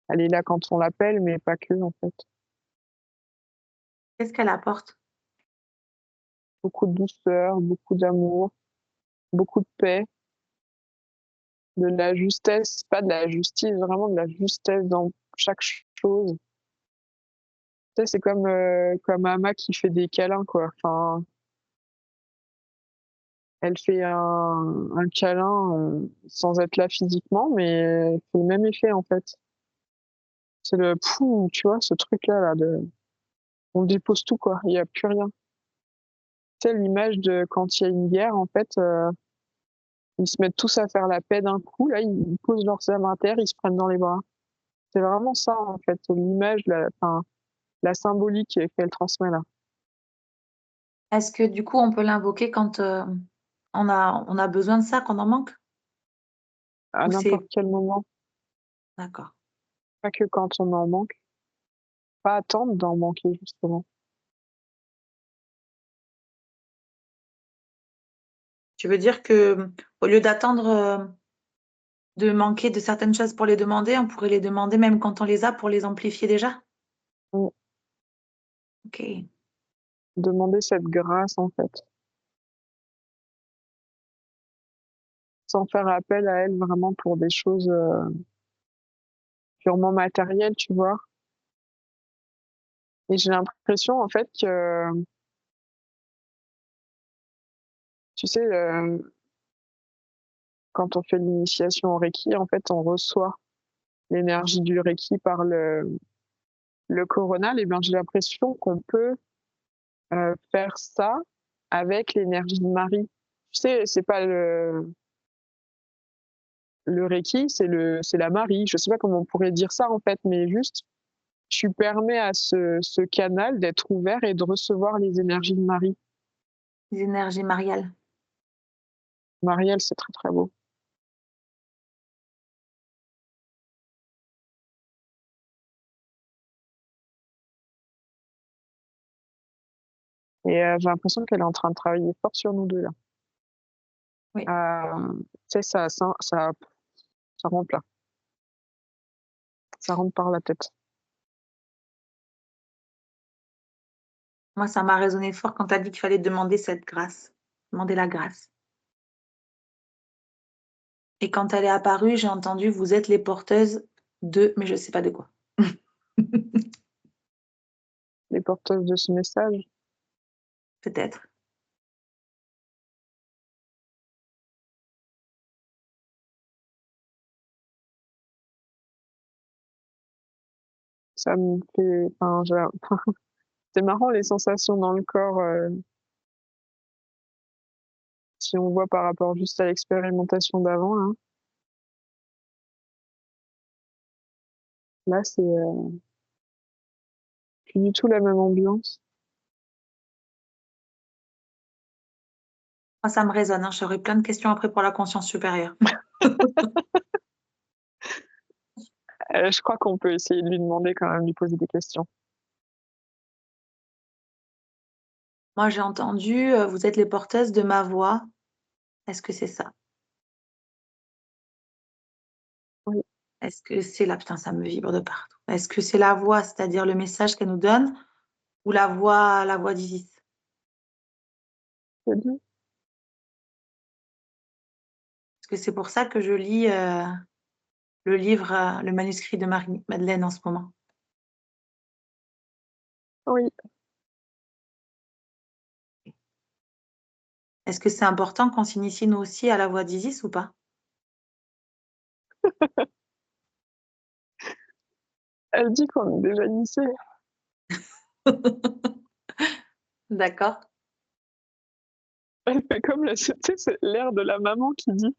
Elle est là quand on l'appelle, mais pas que en fait. Qu'est-ce qu'elle apporte? Beaucoup de douceur, beaucoup d'amour, beaucoup de paix, de la justesse, pas de la justice, vraiment de la justesse dans chaque chose. Tu sais, c'est comme Ama qui fait des câlins, quoi. Enfin, elle fait un câlin sans être là physiquement, mais elle fait le même effet, en fait. C'est le pou, tu vois, ce truc-là, là, de, on dépose tout, quoi. Il n'y a plus rien. Tu sais, l'image de quand il y a une guerre, en fait, ils se mettent tous à faire la paix d'un coup, là, ils posent leurs armes à terre, ils se prennent dans les bras. C'est vraiment ça, en fait, l'image, enfin, la symbolique qu'elle transmet là. Est-ce que du coup on peut l'invoquer quand on a besoin de ça, qu'on en manque? À Ou c'est n'importe quel moment, d'accord. pas que quand on en manque, pas attendre d'en manquer, justement. Tu veux dire que au lieu d'attendre de manquer de certaines choses pour les demander, on pourrait les demander même quand on les a pour les amplifier déjà? On Ok. demander cette grâce, en fait, sans faire appel à elle vraiment pour des choses purement matérielles, tu vois. Et j'ai l'impression, en fait, que, tu sais, quand on fait l'initiation au Reiki, en fait, on reçoit l'énergie du Reiki par le coronal. Et bien, j'ai l'impression qu'on peut faire ça avec l'énergie de Marie. Tu sais, c'est pas le Reiki, c'est la Marie. Je sais pas comment on pourrait dire ça, en fait, mais juste, tu permets à ce canal d'être ouvert et de recevoir les énergies de Marie. les énergies mariales. Marielle, c'est très très beau. Et j'ai l'impression qu'elle est en train de travailler fort sur nous deux là. Oui. Tu sais, ça rentre là. Ça rentre par la tête. Moi, ça m'a résonné fort quand tu as dit qu'il fallait demander cette grâce, demander la grâce. Et quand elle est apparue, j'ai entendu: «Vous êtes les porteuses de» mais je sais pas de quoi. Les porteuses de ce message. Peut-être. Ça me fait, enfin, c'est marrant les sensations dans le corps, si on voit par rapport juste à l'expérimentation d'avant là. Là, c'est plus du tout la même ambiance. Moi, ça me résonne, hein, j'aurais plein de questions après pour la conscience supérieure. Je crois qu'on peut essayer de lui demander quand même, lui poser des questions. Moi, j'ai entendu, «Vous êtes les porteuses de ma voix». Est-ce que c'est ça? Oui, Est-ce que c'est la putain, ça me vibre de partout. Est-ce que c'est la voix, c'est-à-dire le message qu'elle nous donne ou la voix d'Isis? c'est bien. Parce que c'est pour ça que je lis, le livre, le manuscrit de Marie-Madeleine en ce moment. Oui, Est-ce que c'est important qu'on s'initie nous aussi à la voix d'Isis ou pas? elle dit qu'on est déjà initiés. D'accord. Elle fait comme tu sais, c'est l'air de la maman qui dit: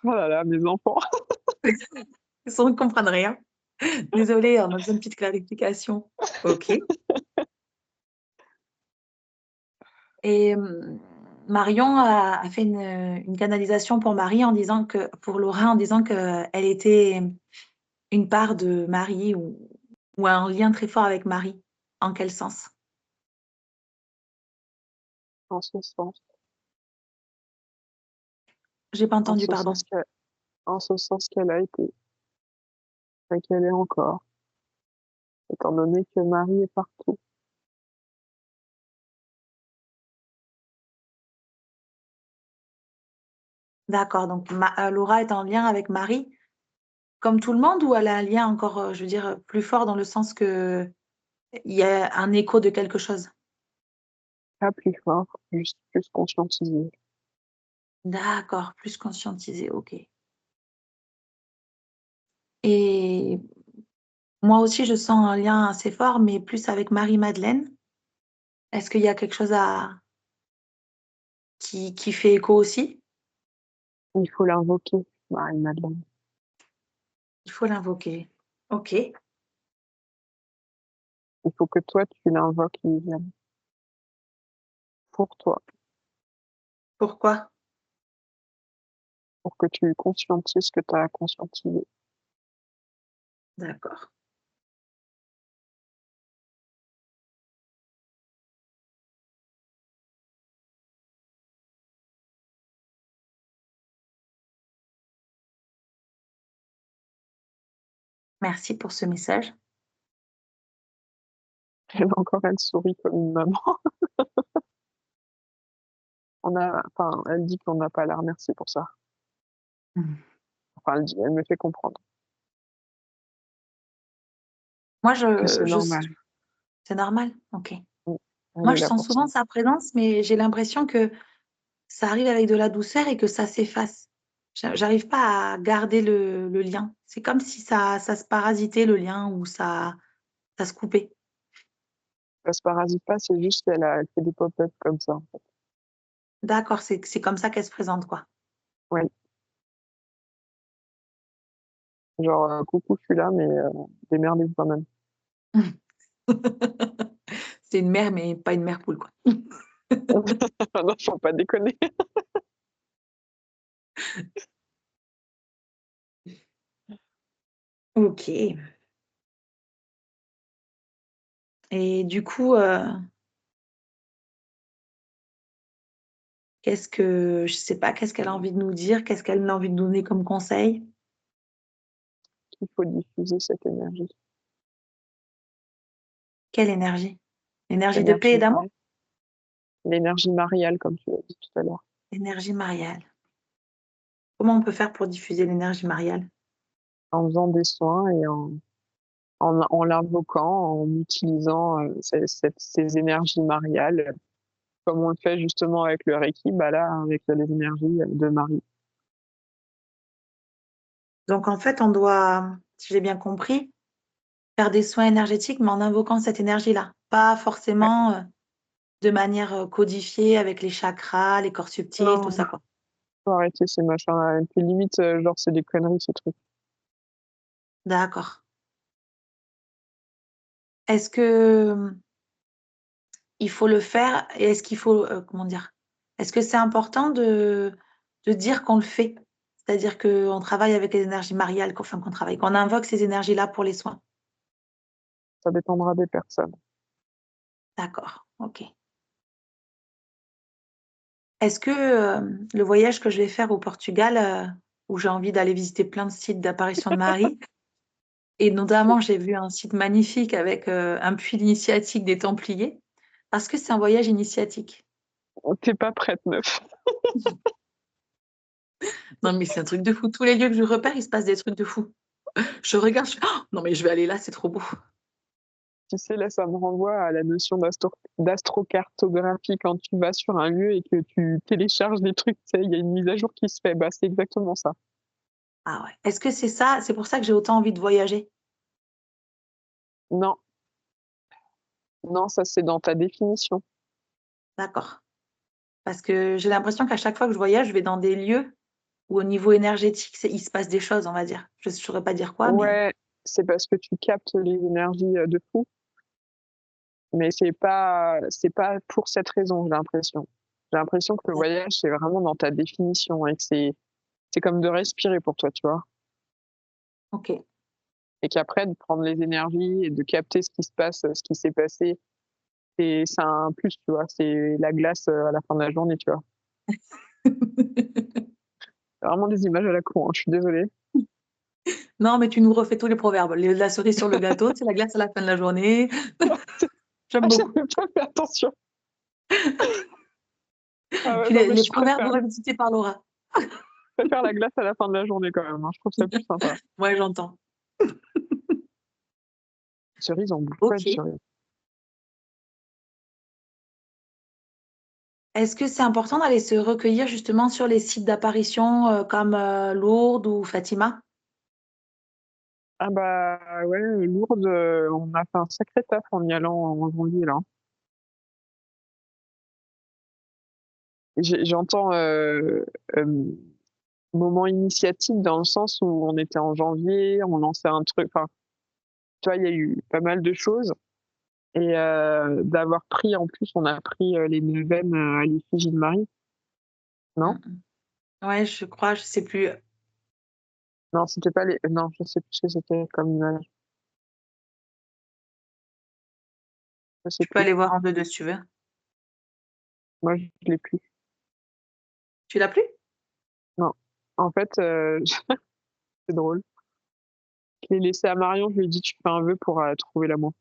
«Oh là là, mes enfants». Ils ne comprennent rien. Désolée, on a besoin de petite clarification. OK. Et Marion a fait une canalisation pour Marie en disant que pour Laura, en disant qu'elle était une part de Marie ou un lien très fort avec Marie. En quel sens? En ce sens. J'ai pas En entendu, ce pardon. sens qu'elle en ce sens qu'elle a été et qu'elle est encore, étant donné que Marie est partout. D'accord, donc Laura est en lien avec Marie, comme tout le monde ou elle a un lien encore, je veux dire, plus fort dans le sens qu'il y a un écho de quelque chose? Pas plus fort, juste plus conscientisée. D'accord, plus conscientisée, OK. Et moi aussi, je sens un lien assez fort, mais plus avec Marie-Madeleine. Est-ce qu'il y a quelque chose qui fait écho aussi? Il faut l'invoquer, Marie-Madeleine. Il faut l'invoquer. OK. Il faut que toi, tu l'invoques, Liliane, pour toi, Pourquoi? pour que tu conscientises ce que tu as à conscientiser. D'accord. Merci pour ce message. Et encore, elle sourit comme une maman. Enfin, elle dit qu'on n'a pas à la remercier pour ça. Mmh. Enfin, elle me fait comprendre Moi, que c'est je normal. c'est normal? OK. Mm. Elle Moi, est je là sens pour ça. souvent sa présence, mais j'ai l'impression que ça arrive avec de la douceur et que ça s'efface. J'arrive pas à garder le lien. C'est comme si ça se parasitait le lien ou ça se coupait. Elle se parasite pas, c'est juste elle fait des pop-up comme ça, en fait. D'accord, c'est comme ça qu'elle se présente, quoi. Ouais. Genre, coucou, je suis là, mais démerdez-vous quand même. C'est une mère, mais pas une mère poule, quoi. Non, faut pas déconner. Ok. Et du coup, je sais pas, qu'est-ce qu'elle a envie de nous dire? Qu'est-ce qu'elle a envie de donner comme conseil? Il faut diffuser cette énergie. Quelle énergie? L'énergie de paix L'énergie et d'amour? mariale. L'énergie mariale, comme tu l'as dit tout à l'heure. L'énergie mariale. Comment on peut faire pour diffuser l'énergie mariale? En faisant des soins et en l'invoquant, en utilisant ces énergies mariales, comme on le fait justement avec le Reiki, bah là, avec les énergies de Marie. Donc en fait, on doit, si j'ai bien compris, faire des soins énergétiques, mais en invoquant cette énergie-là. Pas Ouais. forcément de manière codifiée avec les chakras, les corps subtils, tout Non, ça, quoi. faut arrêter ces machins-là. Et puis limite, genre, c'est des conneries, ces trucs. D'accord. Est-ce que il faut le faire et est-ce qu'il faut, comment dire? Est-ce que c'est important de dire qu'on le fait? C'est-à-dire qu'on travaille avec les énergies mariales, qu'on invoque ces énergies-là pour les soins? Ça dépendra des personnes. D'accord, OK. Est-ce que, le voyage que je vais faire au Portugal, où j'ai envie d'aller visiter plein de sites d'apparition de Marie et notamment j'ai vu un site magnifique avec, un puits initiatique des Templiers, parce que c'est un voyage initiatique. T'es pas prête, meuf. Non mais c'est un truc de fou. Tous les lieux que je repère, il se passe des trucs de fou. Je regarde, je fais: «Oh non mais je vais aller là, c'est trop beau». Tu sais, là, ça me renvoie à la notion d'astrocartographie quand tu vas sur un lieu et que tu télécharges des trucs, tu sais, il y a une mise à jour qui se fait. Bah, c'est exactement ça. Ah ouais. Est-ce que c'est ça? C'est pour ça que j'ai autant envie de voyager? Non, non, ça, c'est dans ta définition. D'accord. Parce que j'ai l'impression qu'à chaque fois que je voyage, je vais dans des lieux où au niveau énergétique, il se passe des choses, on va dire. Je ne saurais pas dire quoi, mais Ouais, c'est parce que tu captes les énergies de fou, mais c'est pas pour cette raison, j'ai l'impression. J'ai l'impression que le voyage, c'est vraiment dans ta définition et que c'est comme de respirer pour toi, tu vois. OK. Et qu'après, de prendre les énergies et de capter ce qui se passe, ce qui s'est passé, c'est un plus, tu vois. C'est la glace à la fin de la journée, tu vois. C'est vraiment des images à la con, hein, je suis désolée. Non, mais tu nous refais tous les proverbes. La cerise sur le gâteau, c'est la glace à la fin de la journée. Ah, J'aime beaucoup. j'avais pas fait attention. Ah ouais, Puis non, mais les proverbes revisités par Laura. je préfère la glace à la fin de la journée quand même, hein. Je trouve ça plus sympa. Ouais, j'entends. Cerise, on bouffe pas une OK. cerise. Est-ce que c'est important d'aller se recueillir justement sur les sites d'apparition, comme, Lourdes ou Fatima? Ah bah ouais, Lourdes, on a fait un sacré taf en y allant en janvier là. J'entends moment initiatique dans le sens où on était en janvier, on lançait un truc. Enfin, tu vois, il y a eu pas mal de choses. Et d'avoir pris, en plus, on a pris les neuvaines à l'effigie de Marie, Mmh non? mh. Ouais, je crois, je sais plus. Non, c'était pas les. Non, je sais plus ce que c'était comme image. Je sais Tu peux plus. aller voir en 2 si tu veux. Moi, je l'ai plus. Tu l'as plus? Non. En fait, c'est drôle. Je l'ai laissé à Marion, je lui ai dit, tu fais un vœu pour trouver l'amour.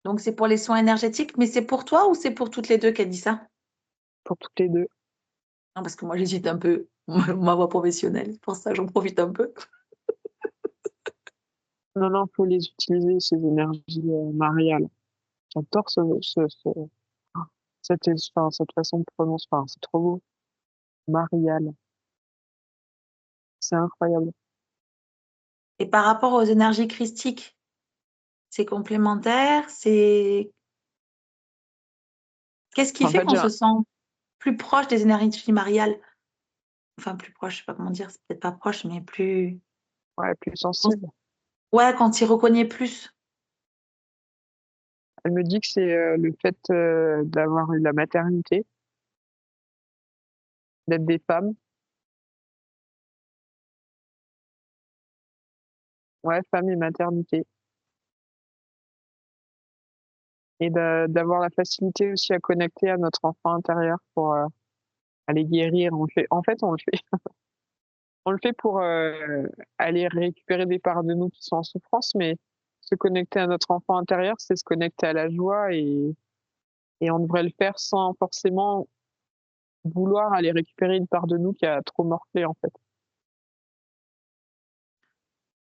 Donc c'est pour les soins énergétiques, mais c'est pour toi ou c'est pour toutes les 2 qu'elle dit ça? Pour toutes les deux. Non, parce que moi j'hésite un peu, ma voie professionnelle, c'est pour ça j'en profite un peu. Non, non, faut les utiliser, ces énergies mariales. J'adore cette façon de prononcer. Enfin, c'est trop beau. Mariale. C'est incroyable. Et par rapport aux énergies christiques, c'est complémentaire? C'est qu'est-ce qui En fait fait, qu'on se sent plus proche des énergies mariales? Enfin plus proche, je sais pas comment dire, c'est peut-être pas proche, mais plus Ouais, plus sensible. Ouais, quand il reconnaît plus. Elle me dit que c'est le fait d'avoir eu la maternité, d'être des femmes. Ouais, femme et maternité. Et d'avoir la facilité aussi à connecter à notre enfant intérieur pour aller guérir. En fait, on le fait pour aller récupérer des parts de nous qui sont en souffrance, mais se connecter à notre enfant intérieur, c'est se connecter à la joie et on devrait le faire sans forcément vouloir aller récupérer une part de nous qui a trop morflé, en fait.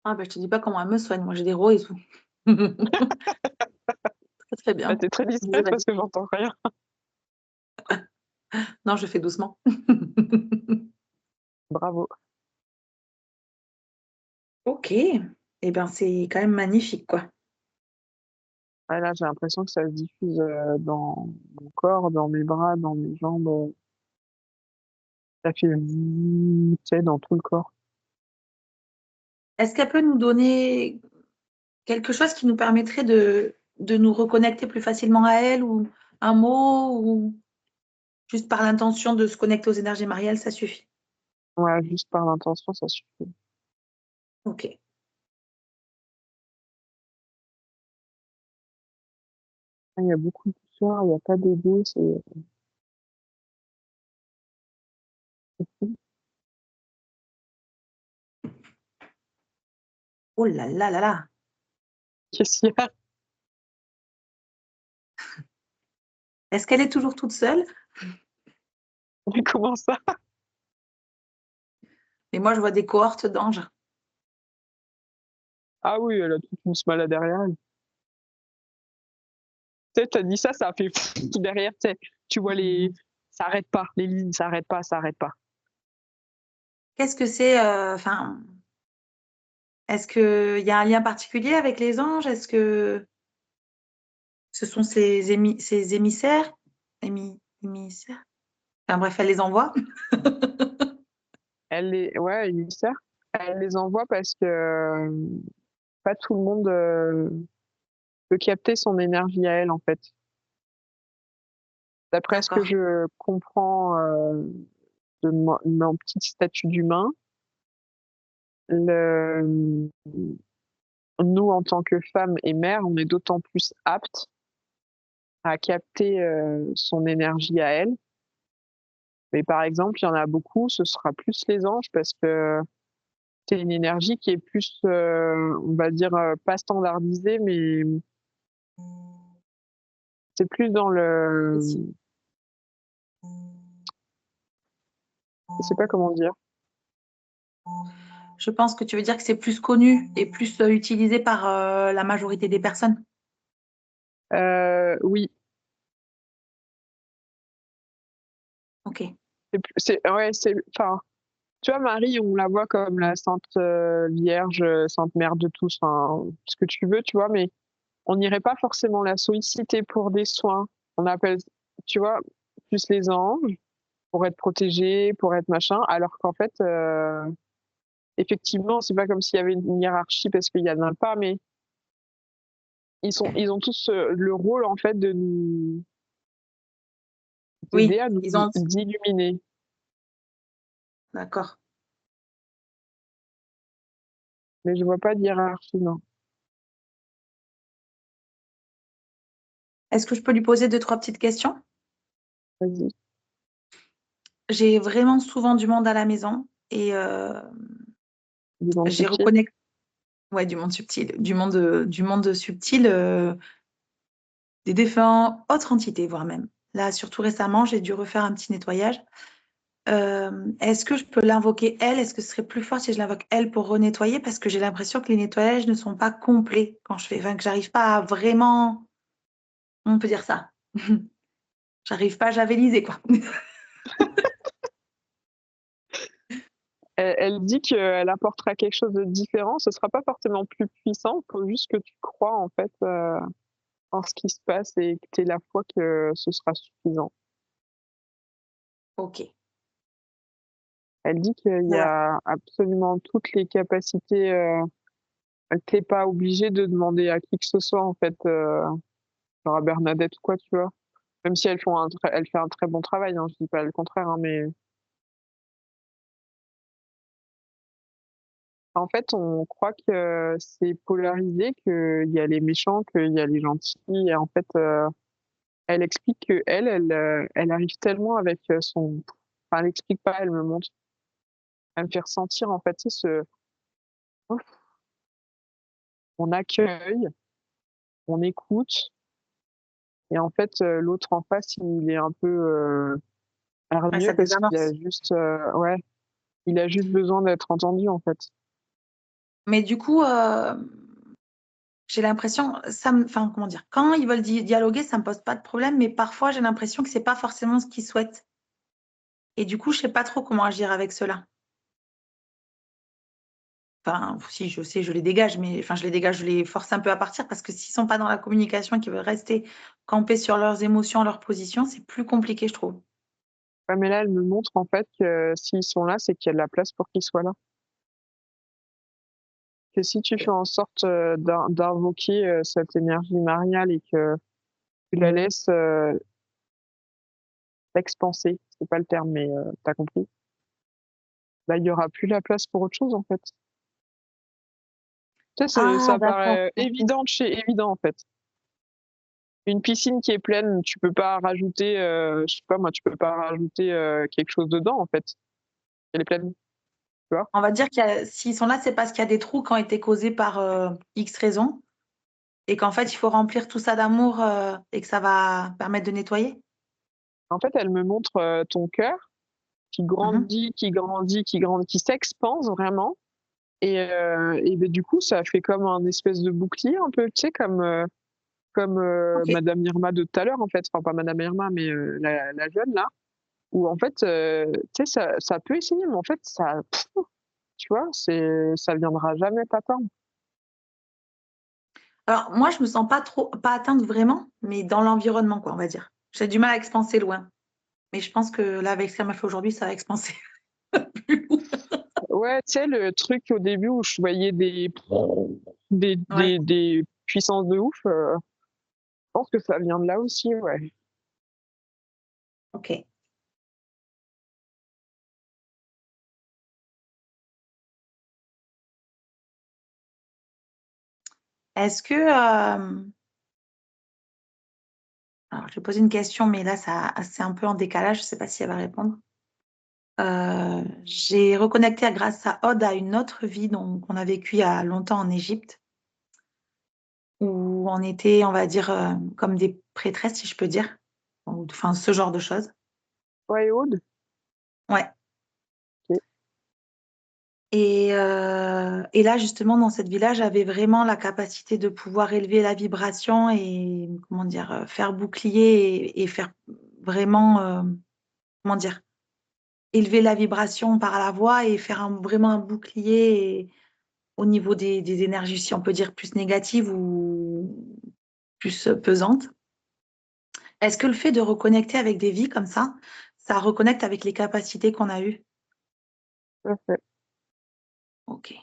Ah, bah, je te dis pas comment elle me soigne. Moi, j'ai des rots et tout. Très, très Là, bien. t'es très Vas-y, discrète vas-y. parce que j'entends rien. Non, je fais doucement. Bravo. Ok. Eh bien, c'est quand même magnifique, quoi. Ouais, là, j'ai l'impression que ça se diffuse dans mon corps, dans mes bras, dans mes jambes. Ça fait tu sais, dans tout le corps. Est-ce qu'elle peut nous donner quelque chose qui nous permettrait de nous reconnecter plus facilement à elle ou un mot ou juste par l'intention de se connecter aux énergies mariales, ça suffit? Ouais, juste par l'intention, ça suffit. Ok. Il y a beaucoup de soirs, il n'y a pas d'aider, c'est fou. Oh là là là là. Qu'est-ce qu'il y a? Est-ce qu'elle est toujours toute seule? Mais comment ça? Mais moi, je vois des cohortes d'anges. Ah oui, elle a toute une smala derrière elle. Tu sais, t'as dit ça, ça a fait derrière, tu sais, tu vois ça arrête pas, les lignes, ça arrête pas, ça arrête pas. Qu'est-ce que c'est, enfin, est-ce qu'il y a un lien particulier avec les anges? Est-ce que ce sont ces émissaires? Émissaires? Enfin bref, elle les envoie. Ouais, il sert. Elle les envoie parce que pas tout le monde peut capter son énergie à elle, en fait. D'après ce que D'accord, je comprends de mon petit statut d'humain, le, nous, en tant que femme et mère, on est d'autant plus aptes à capter son énergie à elle. Mais par exemple, il y en a beaucoup, ce sera plus les anges parce que c'est une énergie qui est plus, on va dire, pas standardisée, mais c'est plus dans précis. je sais pas comment dire. Je pense que tu veux dire que c'est plus connu et plus utilisé par la majorité des personnes. Oui, Ok, ouais, enfin, tu vois, Marie, on la voit comme la Sainte Vierge, Sainte Mère de tous, enfin, ce que tu veux, tu vois, mais on n'irait pas forcément la solliciter pour des soins. On appelle, tu vois, plus les anges pour être protégés, pour être machin, alors qu'en fait, effectivement, c'est pas comme s'il y avait une hiérarchie parce qu'il y en a pas, mais ils ont tous le rôle en fait de nous aider oui, à nous ils ont. d'illuminer. D'accord. Mais je vois pas de hiérarchie, non. Est-ce que je peux lui poser deux, trois petites questions? Vas-y, J'ai vraiment souvent du monde à la maison et dis donc j'ai subtil. reconnecté, ouais, du monde subtil, du monde subtil, des défunts, autres entités, voire même. Là, surtout récemment, j'ai dû refaire un petit nettoyage. Est-ce que je peux l'invoquer elle? Est-ce que ce serait plus fort si je l'invoque elle pour renettoyer? Parce que j'ai l'impression que les nettoyages ne sont pas complets quand je fais, enfin, que j'arrive pas à vraiment, on peut dire ça. J'arrive pas à javeliser, quoi. Elle dit qu'elle apportera quelque chose de différent. Ce sera pas forcément plus puissant. Il faut juste que tu crois en fait en ce qui se passe et que tu aies la foi que ce sera suffisant. Ok. Elle dit qu'il y Ouais. a absolument toutes les capacités, que t'es pas obligé de demander à qui que ce soit, en fait, genre à Bernadette ou quoi, tu vois. Même si elle fait un très bon travail, hein, je dis pas le contraire, hein, mais en fait, on croit que c'est polarisé, qu'il y a les méchants, qu'il y a les gentils. Et en fait, elle explique que elle arrive tellement avec son. Enfin, elle explique pas, elle me montre. Elle me fait ressentir, en fait, tu sais, ouf, on accueille, on écoute. Et en fait, l'autre en face, il est un peu Ouais, hargneux ça parce qu'il a désamorce. juste, ouais, il a juste besoin d'être entendu, en fait. Mais du coup, j'ai l'impression, enfin, comment dire, quand ils veulent dialoguer, ça me pose pas de problème, mais parfois j'ai l'impression que c'est pas forcément ce qu'ils souhaitent. Et du coup, je sais pas trop comment agir avec cela. Enfin, si je sais, je les dégage, mais enfin, je les dégage, je les force un peu à partir parce que s'ils sont pas dans la communication et qu'ils veulent rester campés sur leurs émotions, leur position, c'est plus compliqué, je trouve. Ouais, mais là, elle me montre, en fait, que s'ils sont là, c'est qu'il y a de la place pour qu'ils soient là. Que si tu fais en sorte d'invoquer cette énergie mariale et que tu la laisses s'expanser, c'est pas le terme, mais t'as compris, bah, il y aura plus la place pour autre chose, en fait. Tu sais, Ah, ça d'accord. paraît évident de chez évident, en fait. Une piscine qui est pleine, tu peux pas rajouter, je sais pas moi, tu peux pas rajouter quelque chose dedans, en fait. Elle est pleine, tu vois. On va dire s'ils sont là, c'est parce qu'il y a des trous qui ont été causés par X raisons et qu'en fait, il faut remplir tout ça d'amour et que ça va permettre de nettoyer. En fait, elle me montre ton cœur qui Mhm. grandit, qui grandit, qui grandit, qui s'expanse vraiment. Et ben, du coup, ça fait comme un espèce de bouclier un peu, tu sais, comme Ok. Madame Irma de tout à l'heure, en fait. Enfin, pas Madame Irma, mais la jeune, là. Où, en fait, tu sais, ça peut essayer, mais en fait, tu vois, ça viendra jamais t'atteindre. Alors, moi, je me sens pas atteinte vraiment, mais dans l'environnement, quoi, on va dire. J'ai du mal à expanser loin. Mais je pense que là, avec ce qu'elle m'a fait aujourd'hui, ça va expanser plus loin. Ouais, tu sais, le truc au début où je voyais Ouais, des puissances de ouf, je pense que ça vient de là aussi, ouais. ok. Est-ce que... alors, je vais poser une question, mais là, c'est un peu en décalage. Je ne sais pas si elle va répondre. J'ai reconnecté grâce à Aude à une autre vie qu'on a vécue il y a longtemps en Égypte, où on était, on va dire, comme des prêtresses, si je peux dire. Enfin, ce genre de choses. Ouais, Aude, Ouais. ok. Et là, justement, dans cette village, j'avais vraiment la capacité de pouvoir élever la vibration et, comment dire, faire bouclier et faire vraiment, comment dire, élever la vibration par la voix et faire vraiment un bouclier au niveau des énergies, si on peut dire, plus négatives ou plus pesantes. Est-ce que le fait de reconnecter avec des vies comme ça reconnecte avec les capacités qu'on a eues? Tout à fait. Ok.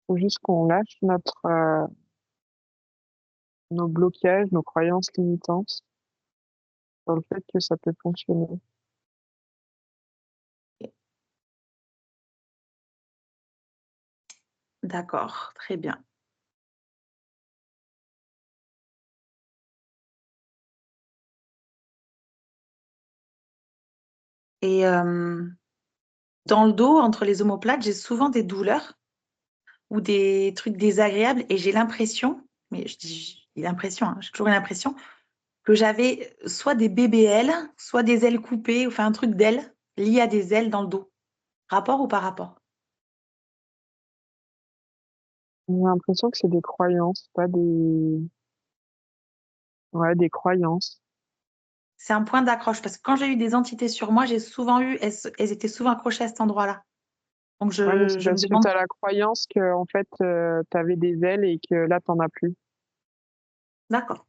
Faut juste qu'on lâche nos blocages, nos croyances limitantes sur le fait que ça peut fonctionner. D'accord, très bien. Et dans le dos, entre les omoplates, j'ai souvent des douleurs ou des trucs désagréables et j'ai l'impression, mais je dis j'ai l'impression, hein, j'ai toujours eu l'impression que j'avais soit des bébés ailes, soit des ailes coupées, enfin un truc d'ailes lié à des ailes dans le dos. Rapport ou pas rapport? J'ai l'impression que c'est des croyances, pas des, ouais, des croyances. C'est un point d'accroche parce que quand j'ai eu des entités sur moi, j'ai souvent eu, elles étaient souvent accrochées à cet endroit-là. Donc Ouais, mais c'est je me parce que demande, tu as la croyance que, en fait, tu avais des ailes et que là, t'en as plus. d'accord,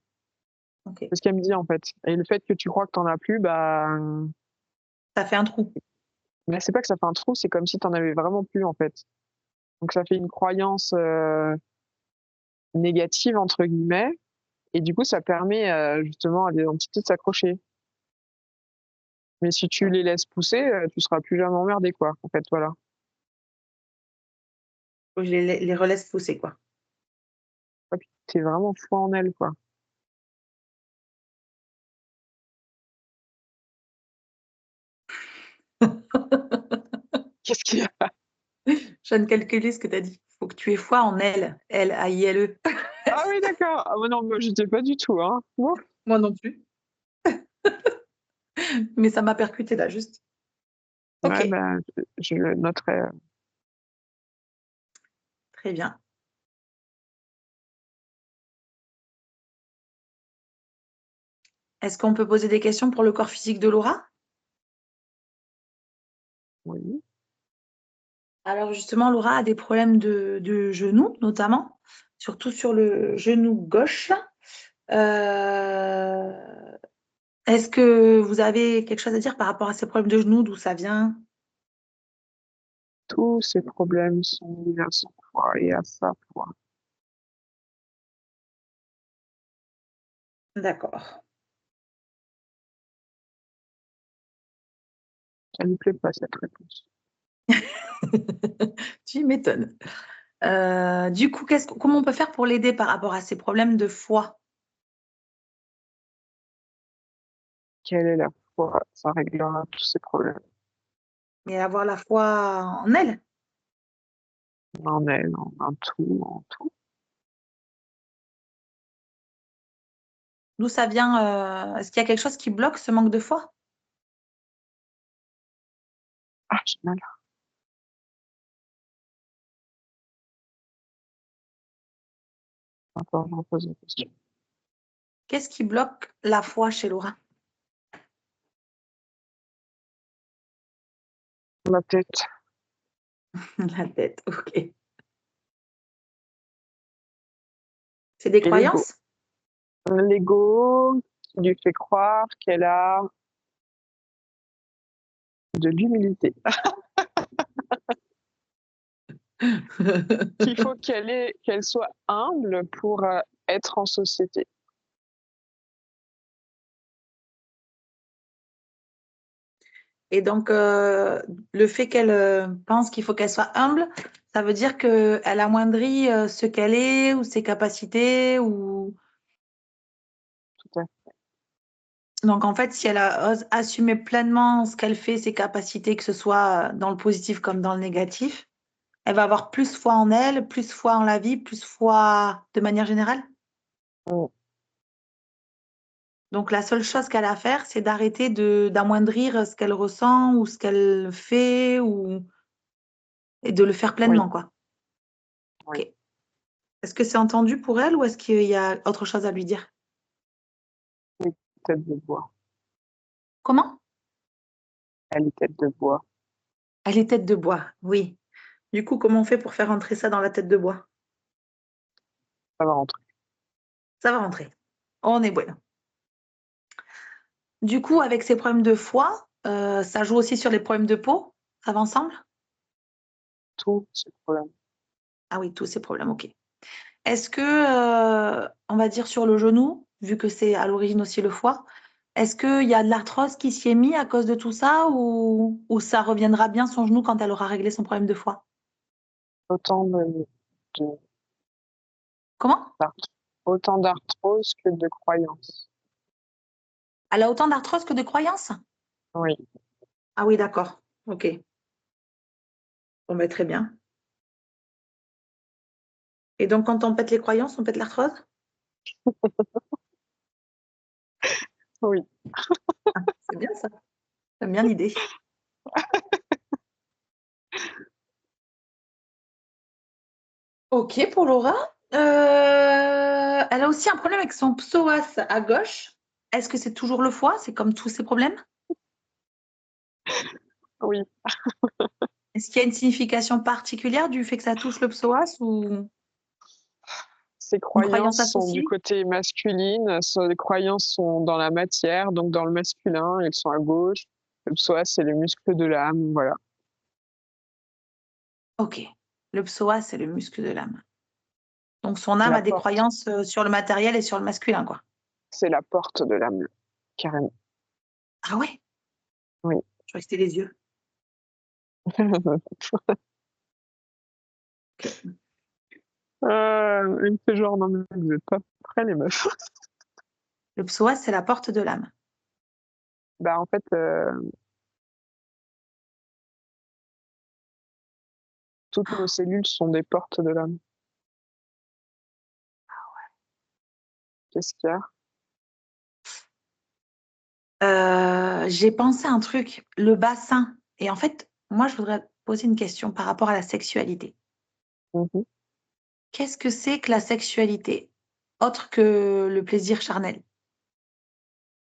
ok, C'est ce qu'elle me dit, en fait. Et le fait que tu crois que t'en as plus, bah, ça fait un trou. Mais c'est pas que ça fait un trou, c'est comme si tu en avais vraiment plus, en fait. Donc ça fait une croyance, «négative» entre guillemets et du coup ça permet, justement à des entités de s'accrocher. Mais si tu les laisses pousser, tu seras plus jamais emmerdé quoi, en fait, voilà. Faut que je les relaisse pousser, quoi. Ouais, puis tu vraiment foi en elles, quoi. Qu'est-ce qu'il y a? Je viens de calculer ce que tu as dit. Faut que tu aies foi en elle. Elle, A-I-L-E. Ah oui d'accord! Ah bah non, moi j'étais pas du tout, hein. Ouf! Moi non plus. Mais ça m'a percuté là, juste. Ouais, OK, bah, je le noterai, très bien. Est-ce qu'on peut poser des questions pour le corps physique de Laura? oui. Alors justement, Laura a des problèmes de genoux, notamment, surtout sur le genou gauche. Euh, Est-ce que vous avez quelque chose à dire par rapport à ces problèmes de genoux, d'où ça vient? Tous ces problèmes sont liés à son poids et à sa foi. D'accord. Ça lui plaît pas cette réponse. Tu m'étonnes. Du coup, comment on peut faire pour l'aider par rapport à ces problèmes de foie? Quelle est la foi? Ça réglera tous ces problèmes. Et avoir la foi en elle? En elle, en un tout, en tout. D'où ça vient? Est-ce qu'il y a quelque chose qui bloque ce manque de foi? Ah, j'ai mal. Attends, je repose la question. Qu'est-ce qui bloque la foi chez Laura? La tête La tête, ok. C'est des et l'ego. croyances? L'ego qui lui fait croire qu'elle a de l'humilité, qu'il faut qu'elle soit humble pour, être en société. Et donc, le fait qu'elle pense qu'il faut qu'elle soit humble, ça veut dire qu'elle amoindrit ce qu'elle est ou ses capacités ou... Tout à fait. Donc, en fait, si elle ose assumer pleinement ce qu'elle fait, ses capacités, que ce soit dans le positif comme dans le négatif, elle va avoir plus foi en elle, plus foi en la vie, plus foi de manière générale. Mmh, Donc, la seule chose qu'elle a à faire, c'est d'arrêter d'amoindrir ce qu'elle ressent ou ce qu'elle fait et de le faire oui, pleinement, quoi. oui. Ok. Est-ce que c'est entendu pour elle ou est-ce qu'il y a autre chose à lui dire? Oui, tête de bois. Comment? Elle est tête de bois. Elle est tête de bois, oui. Du coup, comment on fait pour faire rentrer ça dans la tête de bois? Ça va rentrer. Ça va rentrer. On est bueno. Du coup, avec ces problèmes de foie, ça joue aussi sur les problèmes de peau? Ça va ensemble? Tous ces problèmes. Ah oui, tous ces problèmes, ok. Est-ce que, on va dire sur le genou, vu que c'est à l'origine aussi le foie, est-ce qu'il y a de l'arthrose qui s'y est mis à cause de tout ça ou ça reviendra bien son genou quand elle aura réglé son problème de foie? Autant de Comment? d'art autant d'arthrose que de croyances. Elle a autant d'arthrose que de croyances? Oui, Ah oui, d'accord. Ok. Bon, ben, très bien. Et donc, quand on pète les croyances, on pète l'arthrose? oui. Ah, c'est bien ça. J'aime bien l'idée. Ok pour Laura. Elle a aussi un problème avec son psoas à gauche. Est-ce que c'est toujours le foie? C'est comme tous ces problèmes? Oui, Est-ce qu'il y a une signification particulière du fait que ça touche le psoas ou ses une croyance croyances sont du associée? côté masculine, ses croyances sont dans la matière, donc dans le masculin, elles sont à gauche. Le psoas, c'est le muscle de l'âme, voilà. Ok. Le psoas, c'est le muscle de l'âme. Donc, son âme La a des porte, croyances sur le matériel et sur le masculin, quoi. c'est la porte de l'âme, carrément. Ah ouais? Oui. Je crois que c'était les yeux. Ok. Il me fait genre, non, mais vous êtes pas prêts, les meufs. Le psoas, c'est la porte de l'âme. Bah, en fait, toutes nos cellules sont des portes de l'âme. Qu'est-ce qu'il y a? J'ai pensé à un truc, le bassin. Et en fait, moi, je voudrais poser une question par rapport à la sexualité. Mhm. Qu'est-ce que c'est que la sexualité, autre que le plaisir charnel?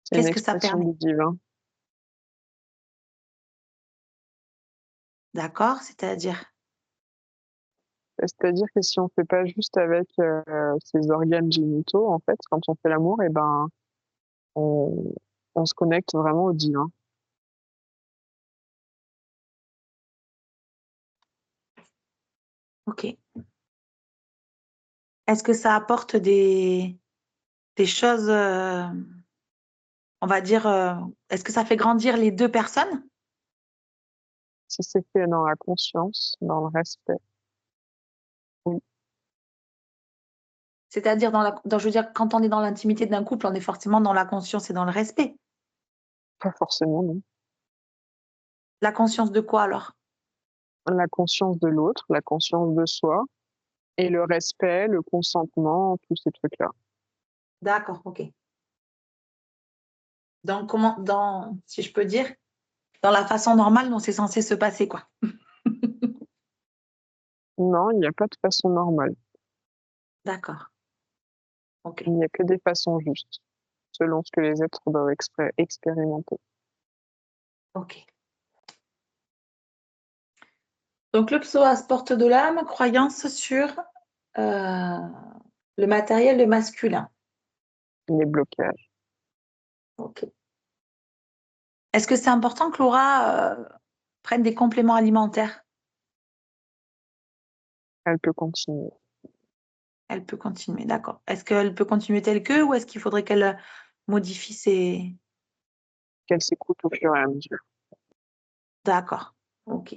C'est une Qu'est-ce que ça expression permet? du divin. D'accord? C'est-à-dire, C'est-à-dire que si on fait pas juste avec ses organes génitaux, en fait, quand on fait l'amour, et ben, on, on se connecte vraiment au divin. ok. Est-ce que ça apporte des choses, on va dire, est-ce que ça fait grandir les deux personnes? Si c'est fait dans la conscience, dans le respect, oui, C'est-à-dire, je veux dire, quand on est dans l'intimité d'un couple, on est forcément dans la conscience et dans le respect. pas forcément, non. La conscience de quoi alors? La conscience de l'autre, la conscience de soi, et le respect, le consentement, tous ces trucs-là. D'accord, ok. Si je peux dire, dans la façon normale dont c'est censé se passer, quoi. Non, il n'y a pas de façon normale. D'accord, ok, Il n'y a que des façons justes, selon ce que les êtres doivent expérimenter. ok. Donc le psoas porte de l'âme, croyance sur euh, le matériel, le masculin. Les blocages. Ok. Est-ce que c'est important que Laura prenne des compléments alimentaires? Elle peut continuer. Elle peut continuer, d'accord. Est-ce qu'elle peut continuer telle que ou est-ce qu'il faudrait qu'elle modifie ses... Qu'elle s'écoute au fur et à mesure. D'accord, ok.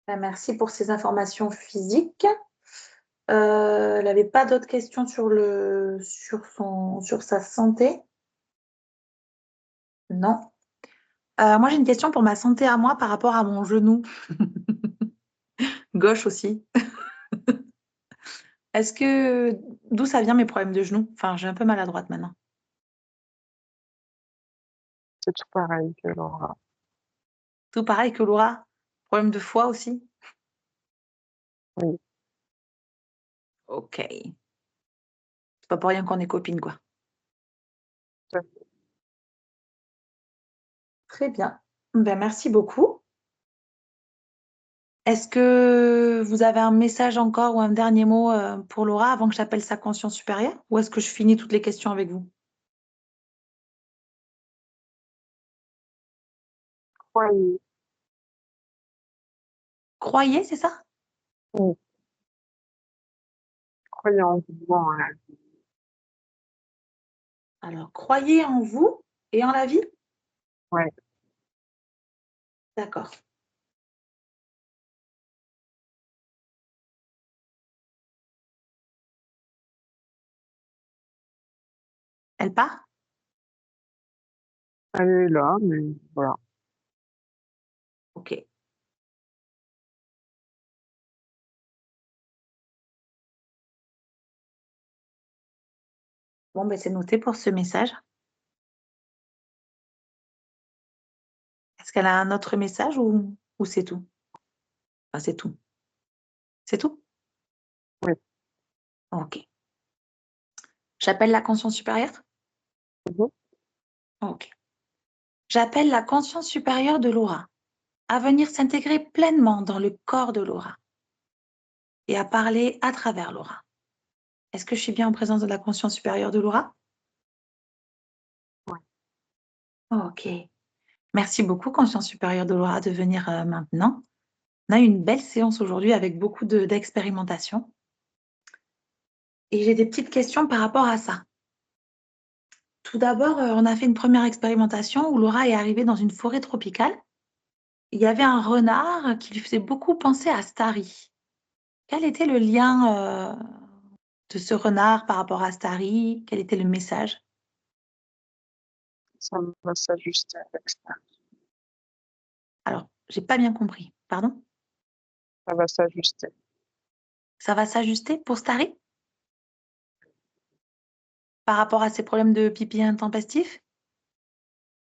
Ben, merci pour ces informations physiques. Elle n'avait pas d'autres questions sur sa santé? Non. Moi, j'ai une question pour ma santé à moi par rapport à mon genou. Gauche aussi. D'où ça vient mes problèmes de genoux? Enfin, j'ai un peu mal à droite maintenant. C'est tout pareil que Laura. Tout pareil que Laura. Problème de foie aussi? Oui, Ok. C'est pas pour rien qu'on est copines, quoi. tout à fait. Très bien. Ben, merci beaucoup. Est-ce que vous avez un message encore ou un dernier mot pour Laura avant que j'appelle sa conscience supérieure? Ou est-ce que je finis toutes les questions avec vous? Croyez, Croyez, c'est ça? oui, croyez en vous, en la vie. Alors, croyez en vous et en la vie? Ouais, D'accord. Elle part? elle est là, mais voilà. Ok. Bon, ben, c'est noté pour ce message. Est-ce qu'elle a un autre message ou c'est tout? Enfin, c'est tout. C'est tout? Oui. Ok. J'appelle la conscience supérieure? Mhm. Ok. J'appelle la conscience supérieure de Laura. à venir s'intégrer pleinement dans le corps de Laura et à parler à travers Laura. Est-ce que je suis bien en présence de la conscience supérieure de Laura? Ouais. Ok. Merci beaucoup, conscience supérieure de Laura, de venir maintenant. On a eu une belle séance aujourd'hui avec beaucoup d'expérimentation. Et j'ai des petites questions par rapport à ça. Tout d'abord, on a fait une première expérimentation où Laura est arrivée dans une forêt tropicale. Il y avait un renard qui lui faisait beaucoup penser à Starry. Quel était le lien de ce renard par rapport à Starry? Quel était le message? Ça va s'ajuster avec ça. Alors, j'ai pas bien compris. Pardon? Ça va s'ajuster Ça va s'ajuster pour Starry par rapport à ses problèmes de pipi intempestif?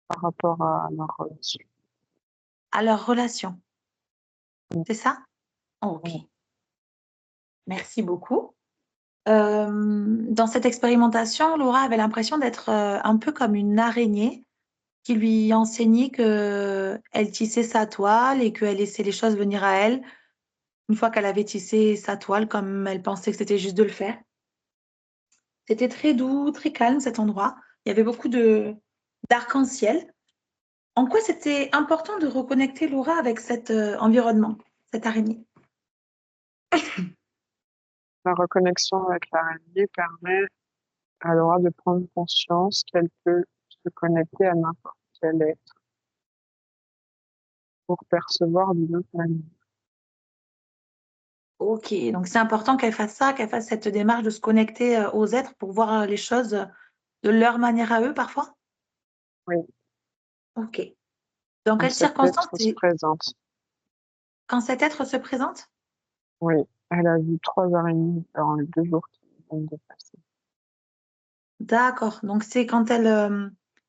par rapport à leur relation. À leur relation, Mm. c'est ça? Ok. Mm. Merci beaucoup. Dans cette expérimentation, Laura avait l'impression d'être un peu comme une araignée qui lui enseignait qu'elle tissait sa toile et qu'elle laissait les choses venir à elle une fois qu'elle avait tissé sa toile comme elle pensait que c'était juste de le faire. C'était très doux, très calme cet endroit. Il y avait beaucoup d'arc-en-ciel. En quoi c'était important de reconnecter Laura avec cet environnement, cette araignée? La reconnexion avec l'araignée permet à Laura de prendre conscience qu'elle peut se connecter à n'importe quel être pour percevoir d'une autre manière. Ok, donc c'est important qu'elle fasse ça, qu'elle fasse cette démarche de se connecter aux êtres pour voir les choses de leur manière à eux parfois? Oui, Ok. Dans quand quelles cet circonstances être se présente. quand cet être se présente? Oui, elle a vu 3 araignées dans les 2 jours qui viennent de passer. D'accord. Donc c'est quand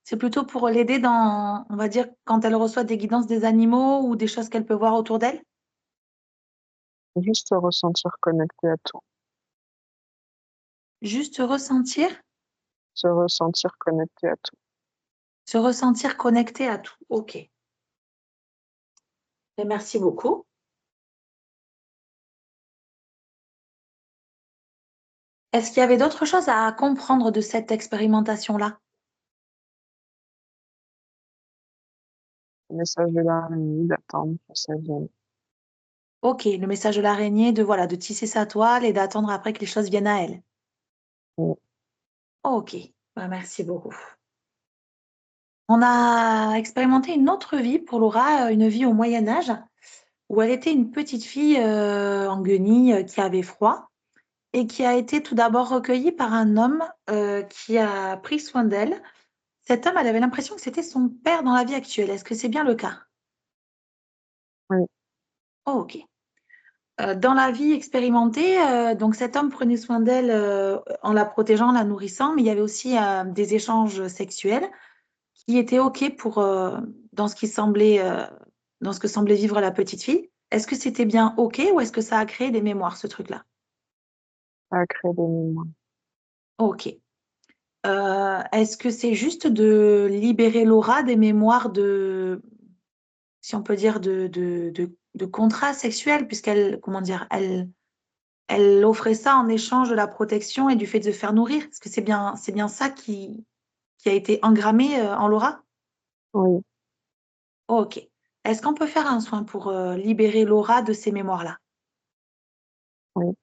c'est plutôt pour l'aider dans, on va dire, quand elle reçoit des guidances des animaux ou des choses qu'elle peut voir autour d'elle? Juste se ressentir connecté à tout. Juste ressentir, Se ressentir connecté à tout. se ressentir connecté à tout. Ok. Et merci beaucoup. Est-ce qu'il y avait d'autres choses à comprendre de cette expérimentation-là? Le message de l'araignée d'attendre que ça vienne. Ok, le message de l'araignée de voilà, de tisser sa toile et d'attendre après que les choses viennent à elle. Oui, Ok, bah, merci beaucoup. On a expérimenté une autre vie pour Laura, une vie au Moyen Âge, où elle était une petite fille en guenille qui avait froid et qui a été tout d'abord recueillie par un homme qui a pris soin d'elle. Cet homme, elle avait l'impression que c'était son père dans la vie actuelle. Est-ce que c'est bien le cas? oui, Oh, ok. Dans la vie expérimentée, donc cet homme prenait soin d'elle en la protégeant, en la nourrissant, mais il y avait aussi des échanges sexuels qui étaient OK pour dans ce qui semblait dans ce que semblait vivre la petite fille. Est-ce que c'était bien OK ou est-ce que ça a créé des mémoires, ce truc-là? ça a créé des mémoires. OK. Est-ce que c'est juste de libérer Laura des mémoires de, si on peut dire, de contrats sexuels, puisqu'elle, comment dire, elle offrait ça en échange de la protection et du fait de se faire nourrir? Est-ce que c'est bien ça qui a été engrammé en Laura? Oui, OK. Est-ce qu'on peut faire un soin pour libérer Laura de ces mémoires-là? oui,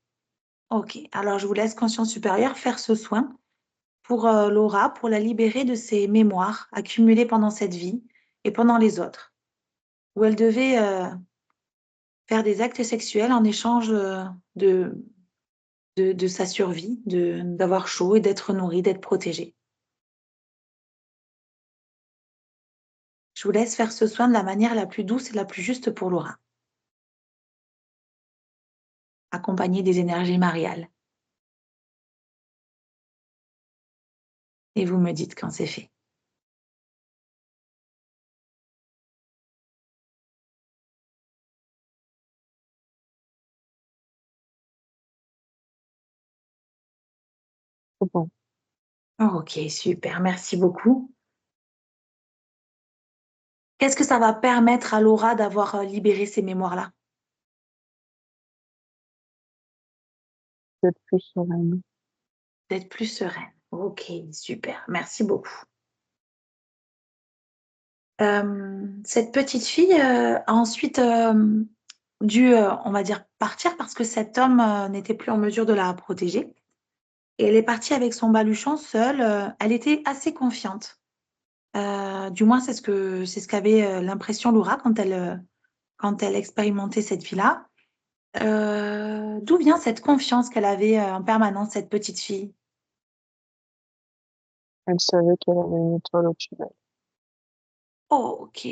OK. Alors, je vous laisse conscience supérieure faire ce soin pour Laura, pour la libérer de ses mémoires accumulées pendant cette vie et pendant les autres, où elle devait faire des actes sexuels en échange de, de sa survie, d'avoir chaud et d'être nourrie, d'être protégée. Je vous laisse faire ce soin de la manière la plus douce et la plus juste pour Laura, accompagnée des énergies mariales. Et vous me dites quand c'est fait. c'est bon. Ok, super, merci beaucoup. Qu'est-ce que ça va permettre à Laura d'avoir libéré ces mémoires-là? D'être plus sereine. D'être plus sereine. Ok, super. Merci beaucoup. Cette petite fille a ensuite dû, on va dire, partir parce que cet homme n'était plus en mesure de la protéger. Et elle est partie avec son baluchon seule. Elle était assez confiante. Du moins, c'est ce qu'avait l'impression Laura quand elle expérimentait cette vie-là. D'où vient cette confiance qu'elle avait en permanence, cette petite fille? Elle savait qu'elle avait une étoile au-dessus d'elle. Oh, ok,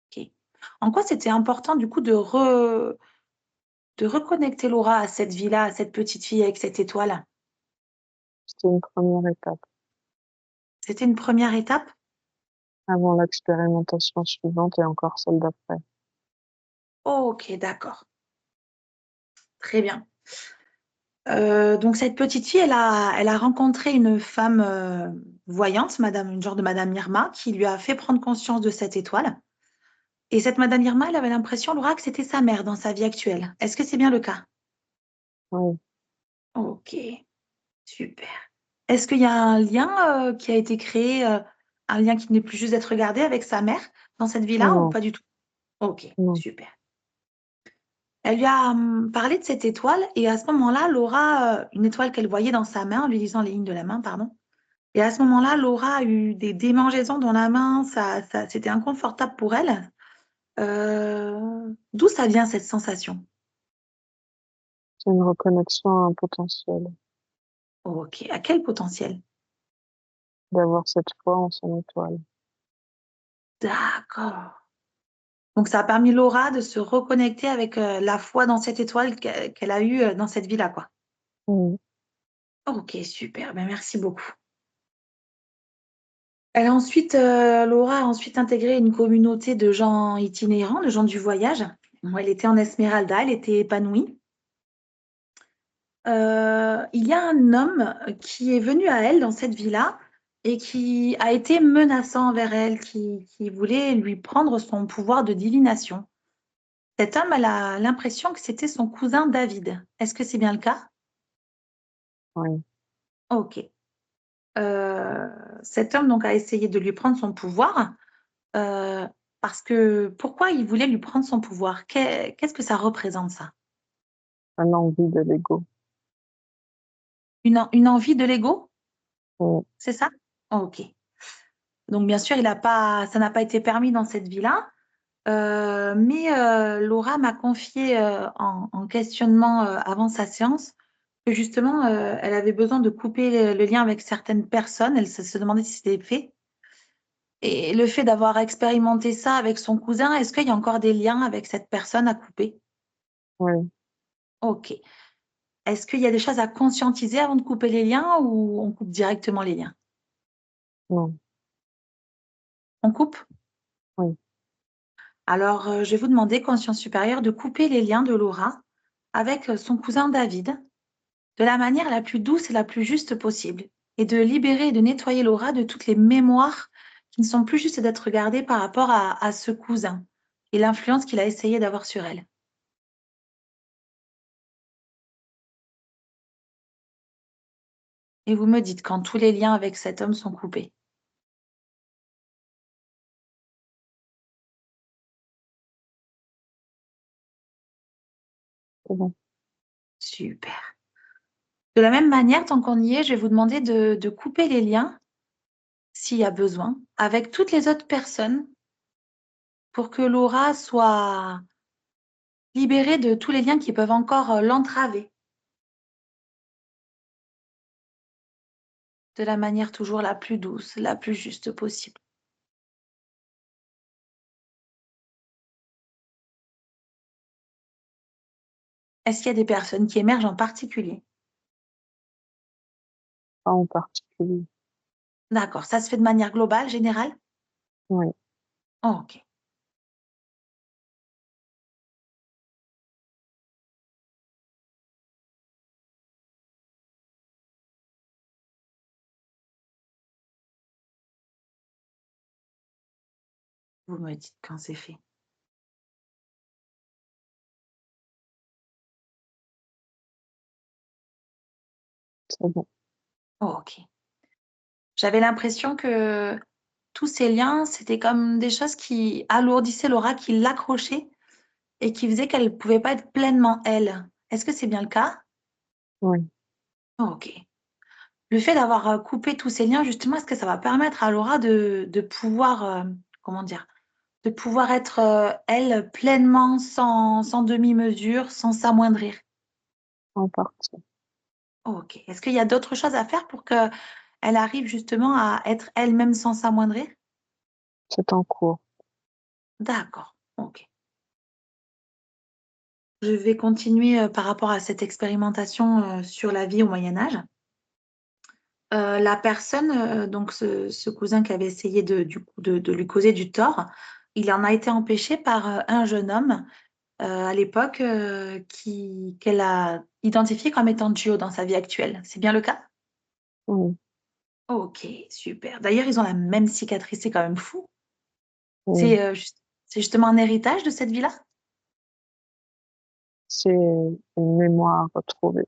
ok. En quoi c'était important du coup de reconnecter Laura à cette vie-là, à cette petite fille avec cette étoile? C'était une première étape C'était une première étape? avant l'expérimentation suivante et encore celle d'après. Oh, ok, d'accord. Très bien. Donc cette petite fille, elle a rencontré une femme voyante, une genre de Madame Irma, qui lui a fait prendre conscience de cette étoile. Et cette Madame Irma, elle avait l'impression, Laura, que c'était sa mère dans sa vie actuelle. Est-ce que c'est bien le cas? Oui, Ok, super. Est-ce qu'il y a un lien qui a été créé, un lien qui n'est plus juste d'être regardé avec sa mère dans cette vie-là ou non, pas du tout? Ok, non. super. Elle lui a parlé de cette étoile et à ce moment-là, Laura, une étoile qu'elle voyait dans sa main, en lui lisant les lignes de la main, pardon. Et à ce moment-là, Laura a eu des démangeaisons dans la main, c'était inconfortable pour elle. D'où ça vient cette sensation? C'est une reconnexion à un potentiel, Ok, à quel potentiel? d'avoir cette foi en son étoile. D'accord. Donc ça a permis Laura de se reconnecter avec la foi dans cette étoile qu'elle a eue dans cette vie-là, quoi. Oui, Ok, super. Ben, merci beaucoup. Laura a ensuite intégré une communauté de gens itinérants, de gens du voyage. Bon, elle était en Esmeralda, elle était épanouie. Il y a un homme qui est venu à elle dans cette villa et qui a été menaçant envers elle, qui voulait lui prendre son pouvoir de divination. Cet homme, elle a l'impression que c'était son cousin David. Est-ce que c'est bien le cas? oui. Ok. Euh, Cet homme donc a essayé de lui prendre son pouvoir euh, parce que pourquoi il voulait lui prendre son pouvoir? Qu'est-ce que ça représente ça? Un envie de l'ego. Une envie de l'ego? Oui, C'est ça? Ok. Donc bien sûr, ça n'a pas été permis dans cette vie-là. Mais Laura m'a confié en questionnement avant sa séance que justement, elle avait besoin de couper le lien avec certaines personnes. Elle se demandait si c'était fait. Et le fait d'avoir expérimenté ça avec son cousin, est-ce qu'il y a encore des liens avec cette personne à couper? oui, Ok. Est-ce qu'il y a des choses à conscientiser avant de couper les liens ou on coupe directement les liens? non, On coupe? oui. Alors, je vais vous demander, conscience supérieure, de couper les liens de Laura avec son cousin David de la manière la plus douce et la plus juste possible, et de libérer et de nettoyer Laura de toutes les mémoires qui ne sont plus justes d'être gardées par rapport à ce cousin et l'influence qu'il a essayé d'avoir sur elle. Et vous me dites quand tous les liens avec cet homme sont coupés. C'est bon. Super. De la même manière, tant qu'on y est, je vais vous demander de couper les liens, s'il y a besoin, avec toutes les autres personnes pour que Laura soit libérée de tous les liens qui peuvent encore l'entraver, de la manière toujours la plus douce, la plus juste possible. Est-ce qu'il y a des personnes qui émergent en particulier? Pas en particulier. D'accord, ça se fait de manière globale, générale? Oui, Oh, ok. Vous me dites quand c'est fait. C'est bon. Oh, ok. J'avais l'impression que tous ces liens, c'était comme des choses qui alourdissaient Laura, qui l'accrochaient et qui faisaient qu'elle ne pouvait pas être pleinement elle. Est-ce que c'est bien le cas? Oui. Oh, ok. Le fait d'avoir coupé tous ces liens, justement, est-ce que ça va permettre à Laura de pouvoir, comment dire, de pouvoir être elle pleinement, sans demi-mesure, sans s'amoindrir? En partie. Oh, ok. Est-ce qu'il y a d'autres choses à faire pour qu'elle arrive justement à être elle-même sans s'amoindrir? C'est en cours. D'accord. Ok. Je vais continuer par rapport à cette expérimentation sur la vie au Moyen Âge. La personne, donc ce cousin qui avait essayé de lui causer du tort, il en a été empêché par un jeune homme à l'époque qu'elle a identifié comme étant Gio dans sa vie actuelle. C'est bien le cas? Oui. Ok, super. D'ailleurs, ils ont la même cicatrice, c'est quand même fou. Oui. C'est justement un héritage de cette vie-là? C'est une mémoire retrouvée.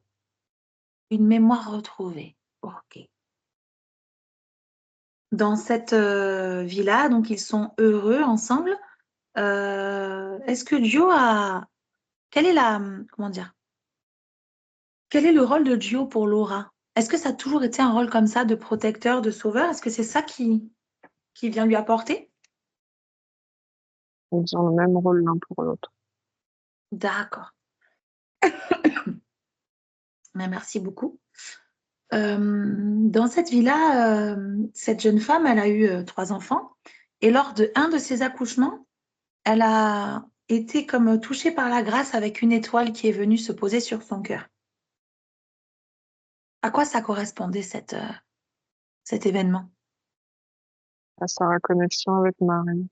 Une mémoire retrouvée. Ok. Dans cette vie-là, donc ils sont heureux ensemble. Est-ce que Gio a... Quelle est la... Comment dire? Quel est le rôle de Gio pour Laura? Est-ce que ça a toujours été un rôle comme ça de protecteur, de sauveur? Est-ce que c'est ça qui vient lui apporter? Ils ont le même rôle l'un pour l'autre. D'accord. Mais merci beaucoup. Dans cette vie-là, cette jeune femme, elle a eu 3 enfants. Et lors de un de ses accouchements, elle a été comme touchée par la grâce avec une étoile qui est venue se poser sur son cœur. À quoi ça correspondait cet événement? À sa reconnexion avec Marie.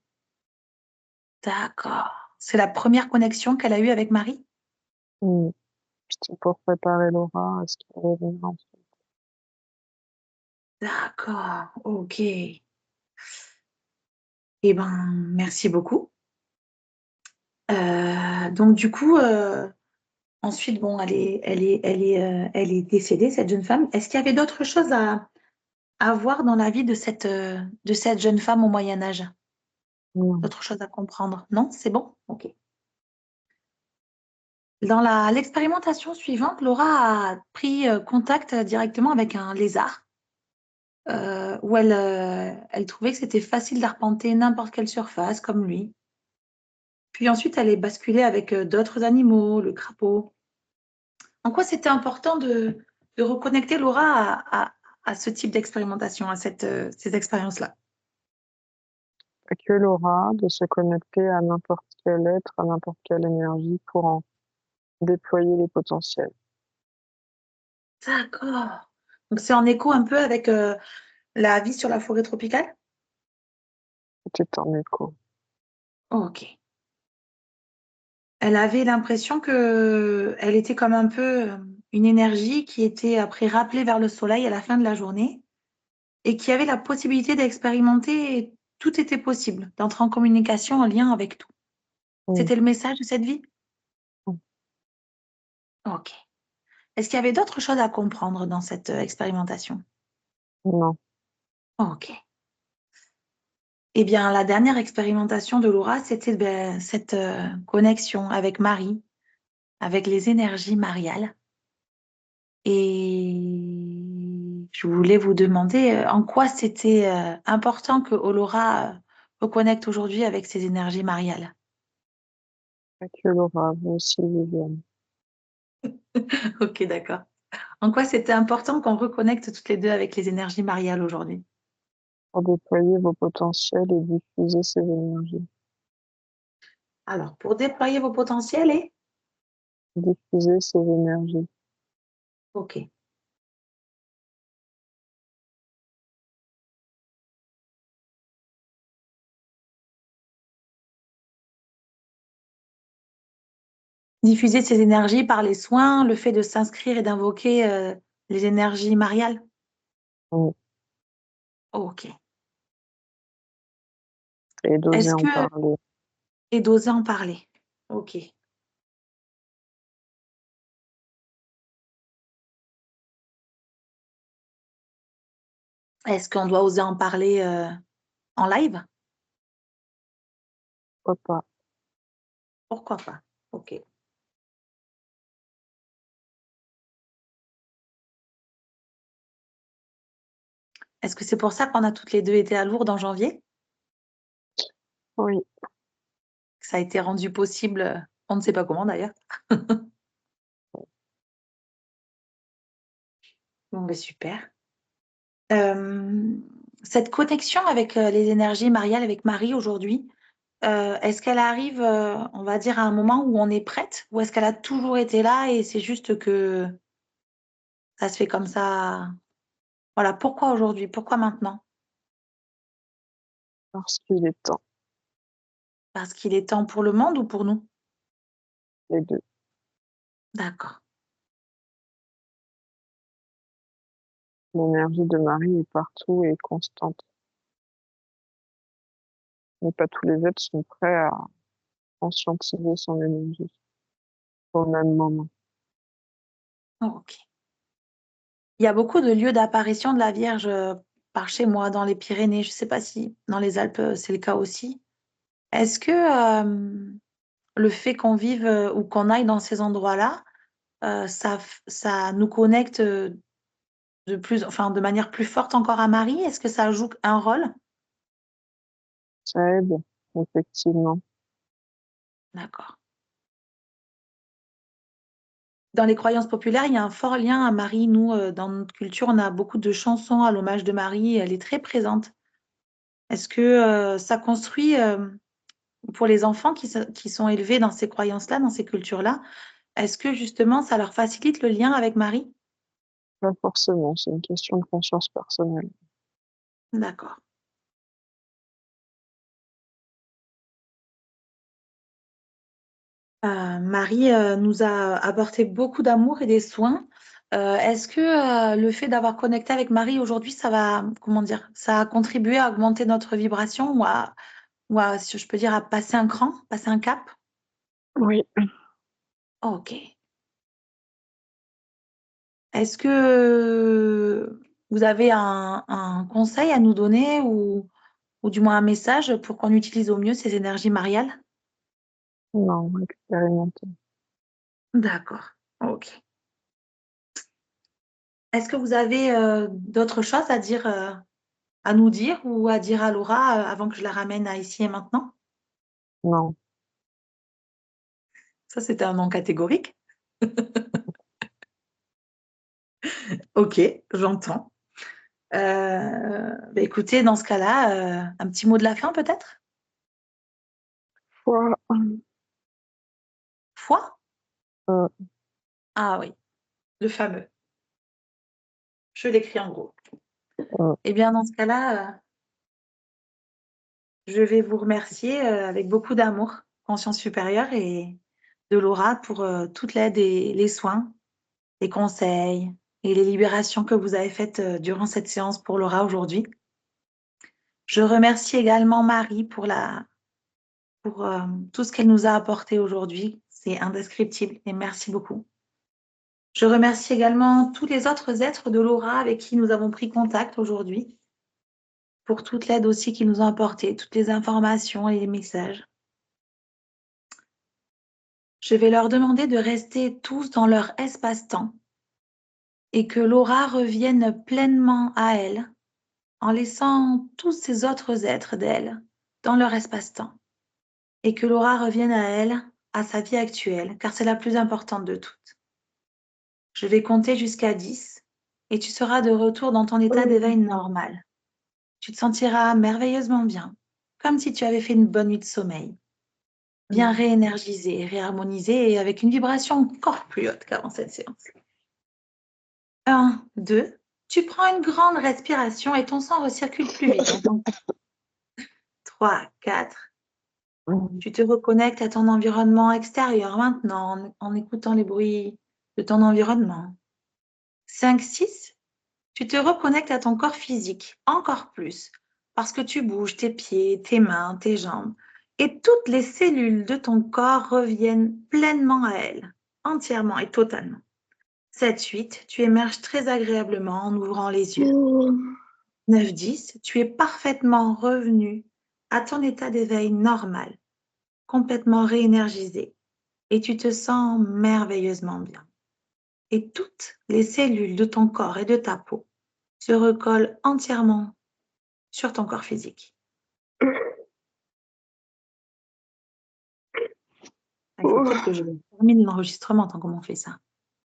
D'accord. C'est la première connexion qu'elle a eue avec Marie? Oui. C'était pour préparer Laura à ce qui allait venir ensuite. D'accord, ok. Eh ben, merci beaucoup. Donc du coup, ensuite, bon, elle est décédée, cette jeune femme. Est-ce qu'il y avait d'autres choses à voir dans la vie de cette jeune femme au Moyen Âge? Oui. D'autres choses à comprendre? Non, c'est bon? Ok. Dans l'expérimentation suivante, Laura a pris contact directement avec un lézard, où elle trouvait que c'était facile d'arpenter n'importe quelle surface, comme lui. Puis ensuite, elle est basculée avec d'autres animaux, le crapaud. En quoi c'était important de reconnecter Laura à ce type d'expérimentation, à ces expériences-là? Que Laura de se connecter à n'importe quel être, à n'importe quelle énergie pour en déployer les potentiels. D'accord. Donc c'est en écho un peu avec la vie sur la forêt tropicale? Tout est en écho. Ok. Elle avait l'impression que elle était comme un peu une énergie qui était après rappelée vers le soleil à la fin de la journée et qui avait la possibilité d'expérimenter, et tout était possible, d'entrer en communication, en lien avec tout. Oui. C'était le message de cette vie? Ok. Est-ce qu'il y avait d'autres choses à comprendre dans cette expérimentation? Non. Ok. Eh bien, la dernière expérimentation de Laura, c'était cette connexion avec Marie, avec les énergies mariales. Et je voulais vous demander en quoi c'était important que Laura reconnecte aujourd'hui avec ses énergies mariales. Que Laura, vous aussi, Viviane. Ok, d'accord. En quoi c'était important qu'on reconnecte toutes les deux avec les énergies mariales aujourd'hui? Pour déployer vos potentiels et diffuser ces énergies. Alors, pour déployer vos potentiels et... Diffuser ces énergies. Ok. Diffuser ces énergies par les soins, le fait de s'inscrire et d'invoquer les énergies mariales. Oui. Ok. Et d'oser Est-ce en que... parler. Et d'oser en parler. Ok. Est-ce qu'on doit oser en parler en live? Pourquoi pas? Pourquoi pas? Ok. Est-ce que c'est pour ça qu'on a toutes les deux été à Lourdes en janvier? Oui, Que ça a été rendu possible, on ne sait pas comment d'ailleurs. Bon, ben super. Cette connexion avec les énergies mariales, avec Marie aujourd'hui, est-ce qu'elle arrive, on va dire, à un moment où on est prête, ou est-ce qu'elle a toujours été là et c'est juste que ça se fait comme ça? Voilà, pourquoi aujourd'hui? Pourquoi maintenant? parce qu'il est temps, Parce qu'il est temps pour le monde ou pour nous? les deux. D'accord. L'énergie de Marie est partout et constante. Mais pas tous les êtres sont prêts à conscientiser son énergie au même moment. Ok. Il y a beaucoup de lieux d'apparition de la Vierge par chez moi, dans les Pyrénées. Je ne sais pas si dans les Alpes, c'est le cas aussi. Est-ce que le fait qu'on vive ou qu'on aille dans ces endroits-là, ça nous connecte de manière plus forte encore à Marie? Est-ce que ça joue un rôle? Ça aide, effectivement. D'accord. Dans les croyances populaires, il y a un fort lien à Marie. Nous, dans notre culture, on a beaucoup de chansons à l'hommage de Marie. Elle est très présente. Est-ce que ça construit, pour les enfants qui sont élevés dans ces croyances-là, dans ces cultures-là, est-ce que justement ça leur facilite le lien avec Marie? Pas forcément, c'est une question de conscience personnelle. D'accord. Marie nous a apporté beaucoup d'amour et des soins. Est-ce que le fait d'avoir connecté avec Marie aujourd'hui, ça va, comment dire, ça a contribué à augmenter notre vibration si je peux dire, à passer un cran, passer un cap? Oui, Ok. Est-ce que vous avez un conseil à nous donner ou du moins un message pour qu'on utilise au mieux ces énergies mariales? non, expérimenté. D'accord. Ok. Est-ce que vous avez d'autres choses à dire, à nous dire ou à dire à Laura avant que je la ramène à ici et maintenant? Non, Ça, c'était un non catégorique. Ok, j'entends. Bah, écoutez, dans ce cas-là, un petit mot de la fin peut-être? foi, Foi? euh, Ah oui, le fameux. Je l'écris en gros. euh, Eh bien, dans ce cas-là, je vais vous remercier avec beaucoup d'amour, conscience supérieure et de Laura pour toute l'aide et les soins, les conseils et les libérations que vous avez faites durant cette séance pour Laura aujourd'hui. Je remercie également Marie pour tout ce qu'elle nous a apporté aujourd'hui. C'est indescriptible et merci beaucoup. Je remercie également tous les autres êtres de Laura avec qui nous avons pris contact aujourd'hui pour toute l'aide aussi qu'ils nous ont apporté, toutes les informations et les messages. Je vais leur demander de rester tous dans leur espace-temps et que Laura revienne pleinement à elle en laissant tous ces autres êtres d'elle dans leur espace-temps et que Laura revienne à elle, à sa vie actuelle, car c'est la plus importante de toutes. Je vais compter jusqu'à 10 et tu seras de retour dans ton état d'éveil normal. Tu te sentiras merveilleusement bien, comme si tu avais fait une bonne nuit de sommeil, bien réénergisé, réharmonisé et avec une vibration encore plus haute qu'avant cette séance. 1, 2, tu prends une grande respiration et ton sang recircule plus vite. 3, 4, tu te reconnectes à ton environnement extérieur maintenant en écoutant les bruits de ton environnement. 5, 6, tu te reconnectes à ton corps physique encore plus parce que tu bouges tes pieds, tes mains, tes jambes, et toutes les cellules de ton corps reviennent pleinement à elles, entièrement et totalement. 7-8, tu émerges très agréablement en ouvrant les yeux. 9-10, tu es parfaitement revenu à ton état d'éveil normal, complètement réénergisé, et tu te sens merveilleusement bien. Et toutes les cellules de ton corps et de ta peau se recollent entièrement sur ton corps physique. Il faut peut-être que je termine l'enregistrement tant qu'on fait ça.